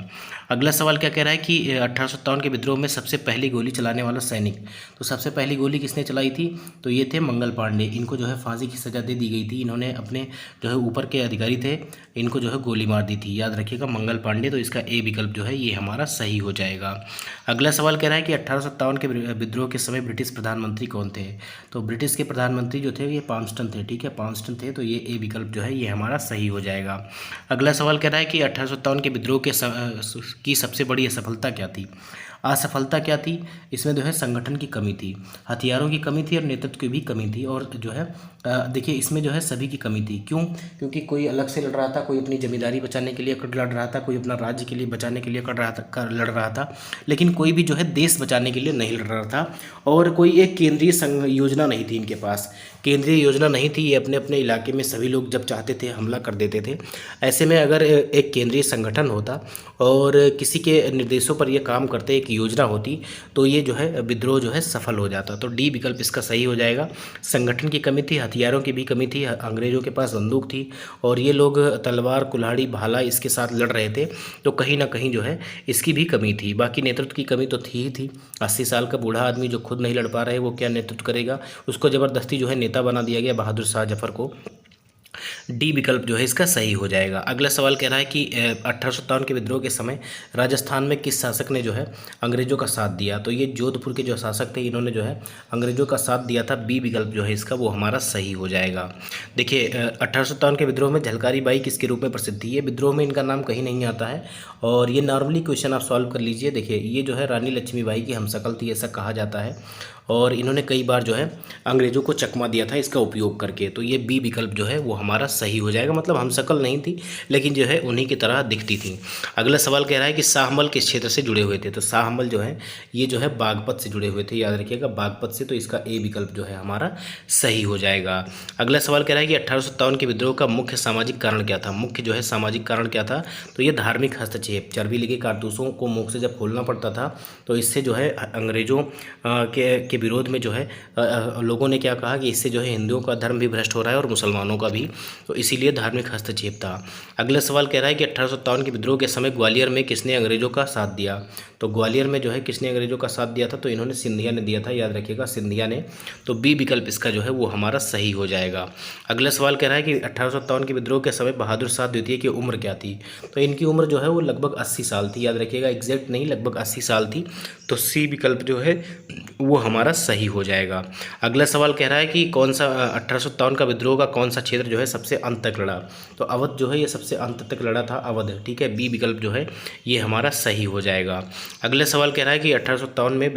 अगला सवाल क्या कह रहा है कि 1857 के विद्रोह में सबसे पहली गोली चलाने वाला सैनिक, तो सबसे पहली गोली किसने चलाई थी? तो ये थे मंगल पांडे। इनको जो है फांसी की सज़ा दे दी गई थी, इन्होंने अपने जो है ऊपर के अधिकारी थे इनको जो है गोली मार दी थी, याद रखिएगा मंगल पांडे, तो इसका ए विकल्प जो है ये हमारा सही हो जाएगा। अगला सवाल कह रहा है कि 1857 के विद्रोह के समय ब्रिटिश प्रधानमंत्री कौन थे? तो ब्रिटिश के प्रधानमंत्री जो थे ये पामस्टन थे, ठीक है, पामस्टन थे, तो ये ए विकल्प जो है ये हमारा सही हो जाएगा। अगला सवाल कह रहा है कि 1857 के विद्रोह की सबसे बड़ी असफलता क्या थी? असफलता क्या थी? इसमें जो है संगठन की कमी थी, हथियारों की कमी थी और नेतृत्व की भी कमी थी, और जो है देखिए इसमें जो है सभी की कमी थी। क्यों? क्योंकि कोई अलग से लड़ रहा था, कोई अपनी जमींदारी बचाने के लिए लड़ रहा था, कोई अपना राज्य के लिए बचाने के लिए लड़ रहा था, लेकिन कोई भी जो है देश बचाने के लिए नहीं लड़ रहा था, और कोई एक केंद्रीय योजना नहीं थी इनके पास, केंद्रीय योजना नहीं थी। ये अपने अपने इलाके में सभी लोग जब चाहते थे हमला कर देते थे। ऐसे में अगर एक केंद्रीय संगठन होता और किसी के निर्देशों पर यह काम करते, एक योजना होती, तो ये जो है विद्रोह जो है सफल हो जाता। तो डी विकल्प इसका सही हो जाएगा। संगठन की कमी थी, हथियारों की भी कमी थी, अंग्रेज़ों के पास बंदूक थी और ये लोग तलवार कुल्हाड़ी भाला इसके साथ लड़ रहे थे, तो कहीं ना कहीं जो है इसकी भी कमी थी। बाकी नेतृत्व की कमी तो थी ही थी। 80 साल का बूढ़ा आदमी जो खुद नहीं लड़ पा रहे वो क्या नेतृत्व करेगा? उसको ज़बरदस्ती जो है नेता बना दिया गया, बहादुर शाह जफर को। डी विकल्प जो है इसका सही हो जाएगा। अगला सवाल कह रहा है कि 1857 के विद्रोह के समय राजस्थान में किस शासक ने जो है अंग्रेज़ों का साथ दिया? तो ये जोधपुर के जो शासक थे इन्होंने जो है अंग्रेज़ों का साथ दिया था। बी विकल्प जो है इसका वो हमारा सही हो जाएगा। देखिए 1857 के विद्रोह में झलकारी बाई किसके रूप में प्रसिद्ध थी? ये विद्रोह में इनका नाम कहीं नहीं आता है और ये नॉर्मली क्वेश्चन आप सॉल्व कर लीजिए। देखिए ये जो है रानी लक्ष्मीबाई की हमशक्ल थी ऐसा कहा जाता है, और इन्होंने कई बार जो है अंग्रेज़ों को चकमा दिया था इसका उपयोग करके, तो ये बी विकल्प जो है वो हमारा सही हो जाएगा। मतलब हमशक्ल नहीं थी लेकिन जो है उन्हीं की तरह दिखती थी। अगला सवाल कह रहा है कि शाहमल किस क्षेत्र से जुड़े हुए थे? तो शाहमल जो है ये जो है बागपत से जुड़े हुए थे, याद रखिएगा बागपत से, तो इसका ए विकल्प जो है हमारा सही हो जाएगा। अगला सवाल कह रहा है कि 1857 के विद्रोह का मुख्य सामाजिक कारण क्या था? मुख्य जो है सामाजिक कारण क्या था? तो ये धार्मिक हस्तक्षेप, चर्बी लगे कारतूसों को मुख से जब खोलना पड़ता था तो इससे जो है अंग्रेज़ों के विरोध में जो है लोगों ने क्या कहा कि इससे जो है हिंदुओं का धर्म भी भ्रष्ट हो रहा है और मुसलमानों का भी, तो इसीलिए धार्मिक हस्तक्षेप था। अगला सवाल कह रहा है कि 1857 के विद्रोह के समय ग्वालियर में किसने अंग्रेज़ों का साथ दिया? तो ग्वालियर में जो है किसने अंग्रेज़ों का साथ दिया था? तो इन्होंने सिंधिया ने दिया था, याद रखिएगा सिंधिया ने, तो बी विकल्प इसका जो है वो हमारा सही हो जाएगा। अगला सवाल कह रहा है कि 1857 के विद्रोह के समय बहादुर शाह द्वितीय की उम्र क्या थी? तो इनकी उम्र जो है वो लगभग 80 साल थी, याद रखिएगा एग्जैक्ट नहीं, लगभग 80 साल थी, तो सी विकल्प जो है वो हमारा सही हो जाएगा। अगला सवाल कह रहा है कि कौन सा 1857 का विद्रोह का कौन सा क्षेत्र जो है सबसे अंत तक लड़ा? तो अवध जो है ये सबसे अंत तक लड़ा था, अवध, ठीक है, बी विकल्प जो है ये हमारा सही हो जाएगा। अगले सवाल कह रहा है कि 1857 में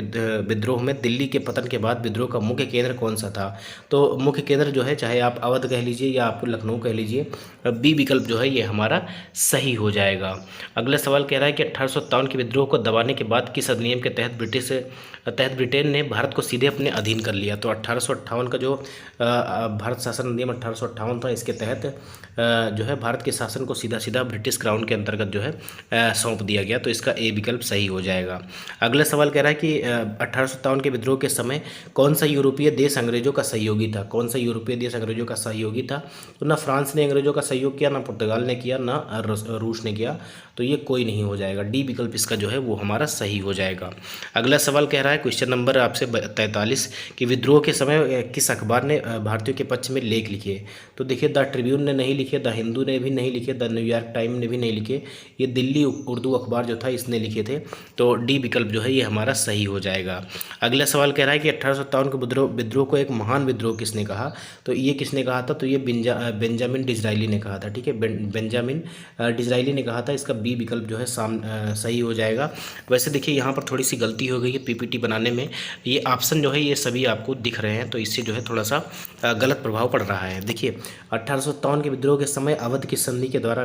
विद्रोह में दिल्ली के पतन के बाद विद्रोह का मुख्य केंद्र कौन सा था? तो मुख्य केंद्र जो है चाहे आप अवध कह लीजिए या आप लखनऊ कह लीजिए, बी विकल्प जो है ये हमारा सही हो जाएगा। अगला सवाल कह रहा है कि 1857 के विद्रोह को दबाने के बाद किस अधिनियम के तहत ब्रिटेन ने भारत को सीधे अपने अधीन कर लिया? तो 1858 का जो भारत शासन अधिनियम 1858 था, इसके तहत जो है भारत के शासन को सीधा सीधा ब्रिटिश क्राउन के अंतर्गत जो है सौंप दिया गया, तो इसका ए विकल्प सही हो जाएगा। अगला सवाल कह रहा है कि 1857 के विद्रोह के समय कौन सा यूरोपीय देश अंग्रेजों का सहयोगी था? कौन सा यूरोपीय देश अंग्रेजों का सहयोगी था? तो ना फ्रांस ने अंग्रेजों का सहयोग किया, ना पुर्तगाल ने किया, ना रूस ने किया, तो ये कोई नहीं हो जाएगा। डी विकल्प इसका जो है वो हमारा सही हो जाएगा। अगला सवाल कह रहा है, क्वेश्चन नंबर आपसे 1843 कि विद्रोह के समय किस अखबार ने भारतीयों के पक्ष में लेख लिखे। तो देखिए द ट्रिब्यून ने नहीं लिखे, द हिंदू ने भी नहीं लिखे, द न्यूयॉर्क टाइम ने भी नहीं लिखे, ये दिल्ली उर्दू अखबार जो था इसने लिखे थे। तो डी विकल्प जो है ये हमारा सही हो जाएगा। अगला सवाल कह रहा है कि 1857 के विद्रोह को एक महान विद्रोह किसने कहा। तो ये किसने कहा था, तो ये बेंजामिन डिज़रायली ने कहा था। ठीक है, बेंजामिन डिज़रायली ने कहा था। इसका बी विकल्प जो है सही हो जाएगा। वैसे देखिए यहाँ पर थोड़ी सी गलती हो गई है पीपीटी बनाने में, ये ऑप्शन जो है ये सभी आपको दिख रहे हैं, तो इससे जो है थोड़ा सा गलत प्रभाव पड़ रहा है। देखिए 1857 के विद्रोह के समय अवध की संधि के द्वारा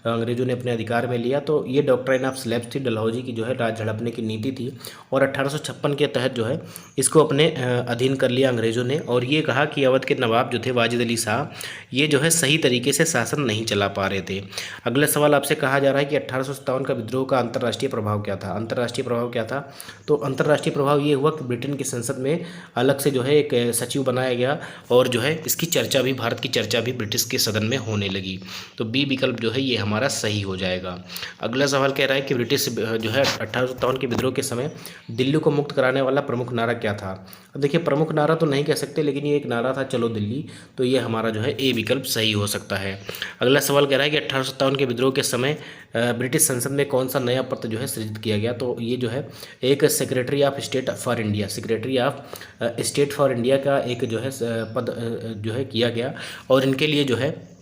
अंग्रेजों ने अपने अधिकार में लिया। तो ये डॉक्ट्राइन ऑफ स्लैब्स थी, डलहौजी की जो है राज झड़पने की नीति थी, और 1856 के तहत जो है इसको अपने अधीन कर लिया अंग्रेजों ने। और ये कहा कि अवध के नवाब जो थे वाजिद अली शाह, ये जो है सही तरीके से शासन नहीं चला पा रहे थे। अगला सवाल आपसे कहा जा रहा है कि 1857 का विद्रोह का अंतर्राष्ट्रीय प्रभाव क्या था। अंतर्राष्ट्रीय प्रभाव क्या था, तो अंतर्राष्ट्रीय प्रभाव ये हुआ कि ब्रिटेन की संसद में अलग से जो है एक सचिव बनाया गया, और जो है इसकी चर्चा भी, भारत की चर्चा भी ब्रिटिश के सदन में होने लगी। तो बी विकल्प जो है ये हमारा सही हो जाएगा। अगला सवाल कह रहा है कि ब्रिटिश जो है 1857 के विद्रोह के समय दिल्ली को मुक्त कराने वाला प्रमुख नारा क्या था। अब देखिए प्रमुख नारा तो नहीं कह सकते, लेकिन ये एक नारा था, चलो दिल्ली। तो ये हमारा जो है ए विकल्प सही हो सकता है। अगला सवाल कह रहा है कि 1857 के विद्रोह के समय ब्रिटिश संसद में कौन सा नया पद जो है सृजित किया गया। तो ये जो है एक secretary of state for India, secretary of state for India का एक जो है पद जो है किया गया, और इनके लिए जो है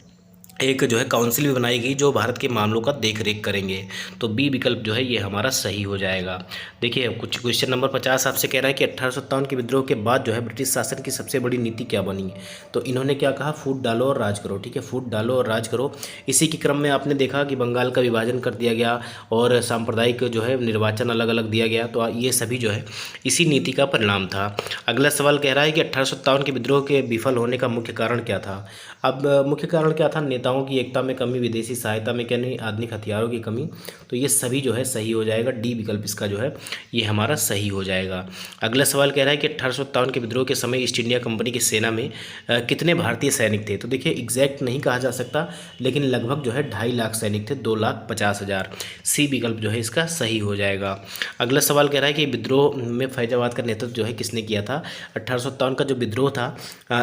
एक जो है काउंसिल भी बनाई गई जो भारत के मामलों का देख रेख करेंगे। तो बी विकल्प जो है ये हमारा सही हो जाएगा। देखिए कुछ क्वेश्चन नंबर 50 आपसे कह रहा है कि 1857 के विद्रोह के बाद जो है ब्रिटिश शासन की सबसे बड़ी नीति क्या बनी। तो इन्होंने क्या कहा, फूट डालो और राज करो। ठीक है, फूट डालो और राज करो। इसी के क्रम में आपने देखा कि बंगाल का विभाजन कर दिया गया, और सांप्रदायिक जो है निर्वाचन अलग अलग दिया गया। तो ये सभी जो है इसी नीति का परिणाम था। अगला सवाल कह रहा है कि 1857 के विद्रोह के विफल होने का मुख्य कारण क्या था। अब मुख्य कारण क्या था, नेताओं की एकता में कमी, विदेशी सहायता में कमी, आधुनिक हथियारों की कमी। तो ये सभी जो है सही हो जाएगा। डी विकल्प इसका जो है ये हमारा सही हो जाएगा। अगला सवाल कह रहा है कि 1857 के विद्रोह के समय ईस्ट इंडिया कंपनी की सेना में कितने भारतीय सैनिक थे। तो देखिए एग्जैक्ट नहीं कहा जा सकता, लेकिन लगभग जो है 2.5 लाख सैनिक थे, 2,50,000। सी विकल्प जो है इसका सही हो जाएगा। अगला सवाल कह रहा है कि विद्रोह में फैजाबाद का नेतृत्व जो है किसने किया था। 1857 का जो विद्रोह था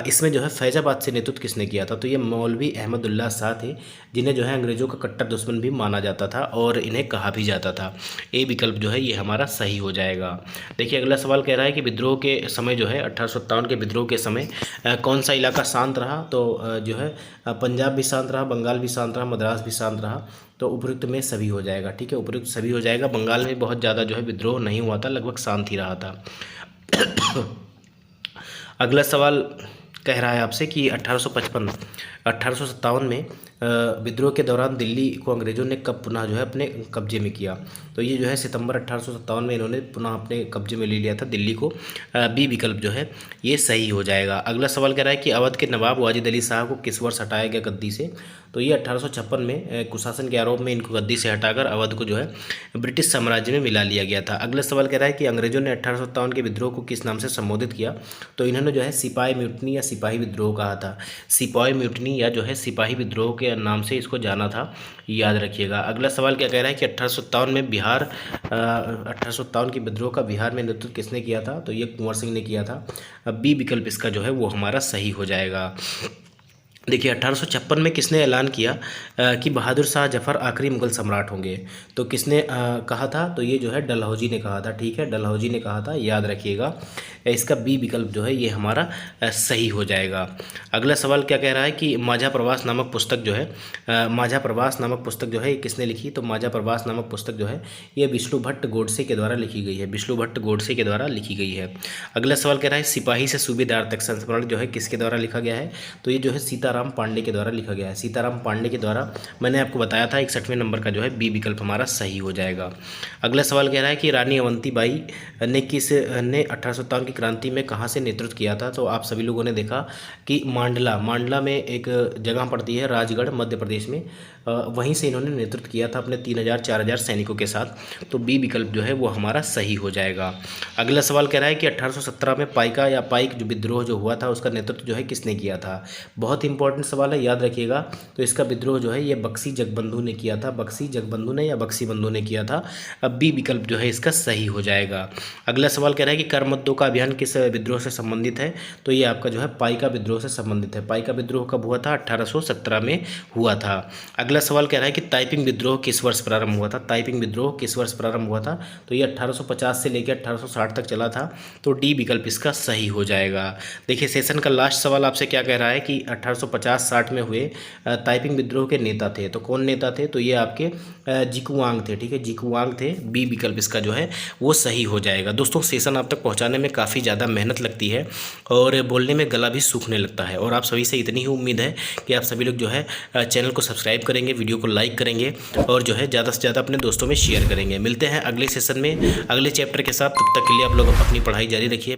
इसमें जो है फैजाबाद से नेतृत्व किसने किया था। तो ये मौलवी अहमदुल्लाह शाह थे, जिन्हें जो है अंग्रेजों का कट्टर दुश्मन भी माना जाता था, और इन्हें कहा भी जाता था। ए विकल्प जो है ये हमारा सही हो जाएगा। देखिए अगला सवाल कह रहा है कि विद्रोह के समय जो है 1857 के विद्रोह के समय कौन सा इलाका शांत रहा। तो जो है पंजाब भी शांत रहा, बंगाल भी शांत रहा, मद्रास भी शांत रहा। तो उपयुक्त में सभी हो जाएगा। ठीक है, उपयुक्त सभी हो जाएगा। बंगाल में बहुत ज़्यादा जो है विद्रोह नहीं हुआ था, लगभग शांत ही रहा था। अगला सवाल कह रहा है आपसे कि 1857 में विद्रोह के दौरान दिल्ली को अंग्रेज़ों ने कब पुनः जो है अपने कब्जे में किया। तो ये जो है सितंबर 1857 में इन्होंने पुनः अपने कब्जे में ले लिया था दिल्ली को। बी विकल्प जो है ये सही हो जाएगा। अगला सवाल कह रहा है कि अवध के नवाब वाजिद अली शाह को किस वर्ष हटाया गया गद्दी से। तो ये 1856 में कुशासन के आरोप में इनको गद्दी से हटाकर अवध को जो है ब्रिटिश साम्राज्य में मिला लिया गया था। अगला सवाल कह रहा है कि अंग्रेज़ों ने 1857 के विद्रोह को किस नाम से संबोधित किया। तो इन्होंने जो है सिपाही म्यूटनी या सिपाही विद्रोह कहा था। सिपाही म्यूटनी या जो है सिपाही विद्रोह के नाम से इसको जाना था, याद रखिएगा। अगला सवाल क्या कह रहा है कि 1857 में 1857 के विद्रोह का बिहार में नेतृत्व किसने किया था। तो ये कुंवर सिंह ने किया था। बी विकल्प इसका जो है वो हमारा सही हो जाएगा। देखिए 1856 में किसने ऐलान किया कि बहादुर शाह जफ़र आखिरी मुगल सम्राट होंगे। तो किसने कहा था। तो ये जो है डलहौजी ने कहा था। ठीक है, डलहौजी ने कहा था, याद रखिएगा। इसका बी विकल्प जो है ये हमारा सही हो जाएगा। अगला सवाल क्या कह रहा है कि माझा प्रवास नामक पुस्तक जो है माझा प्रवास नामक पुस्तक जो है किसने लिखी। तो माझा प्रवास नामक पुस्तक जो है ये विष्णु भट्ट गोडसे के द्वारा लिखी गई है। विष्णु भट्ट गोडसे के द्वारा लिखी गई है। अगला सवाल कह रहा है सिपाही से सूबेदार तक संस्मरण जो है किसके द्वारा लिखा गया है। तो ये जो है सीताराम पांडे के द्वारा लिखा गया है। सीताराम पांडे के द्वारा मैंने आपको बताया था। 61वें नंबर का जो है बी विकल्प हमारा सही हो जाएगा। अगला सवाल कह रहा है कि रानी अवंतीबाई ने 1857 की क्रांति में कहाँ से नेतृत्व किया था। तो आप सभी लोगों ने देखा कि मांडला में एक जगह पड़ती है, राजगढ़ मध्य प्रदेश में, वहीं से इन्होंने नेतृत्व किया था अपने 3000-4000 सैनिकों के साथ। तो बी विकल्प जो है वो हमारा सही हो जाएगा। अगला सवाल कह रहा है कि 1817 में पाइका या पाइक जो विद्रोह जो हुआ था उसका नेतृत्व जो है किसने किया था। बहुत इंपॉर्टेंट इंपॉर्टेंट सवाल है, याद रखिएगा। तो इसका विद्रोह जो है ये बक्सी जगबंधु ने किया था, बक्सी जगबंधु ने या बक्सी बंधु ने किया था। अब बी विकल्प जो है इसका सही हो जाएगा। अगला सवाल कह रहा है कि कर मुद्दों का अभियान किस विद्रोह से संबंधित है, तो ये आपका जो है पाइका विद्रोह से संबंधित है। पाइका विद्रोह कब हुआ था? 1817 में हुआ था। अगला सवाल कह रहा है कि ताइपिंग विद्रोह किस वर्ष प्रारंभ हुआ था? ताइपिंग विद्रोह किस वर्ष प्रारंभ हुआ था? तो ये 1850 से लेकर 1860 तक चला था। तो डी विकल्प इसका सही हो जाएगा। देखिए सेशन का लास्ट सवाल आपसे क्या कह रहा है कि 1850-60 में हुए ताइपिंग विद्रोह के नेता थे, तो कौन नेता थे? तो ये आपके जिकुआंग थे, ठीक है, जिकुआंग थे। बी विकल्प इसका जो है वो सही हो जाएगा। दोस्तों सेशन आप तक पहुंचाने में काफ़ी ज़्यादा मेहनत लगती है और बोलने में गला भी सूखने लगता है, और आप सभी से इतनी ही उम्मीद है कि आप सभी लोग जो है चैनल को सब्सक्राइब करेंगे, वीडियो को लाइक करेंगे और जो है ज़्यादा से ज़्यादा अपने दोस्तों में शेयर करेंगे। मिलते हैं अगले सेशन में अगले चैप्टर के साथ, तब तक के लिए आप लोग अपनी पढ़ाई जारी रखिए।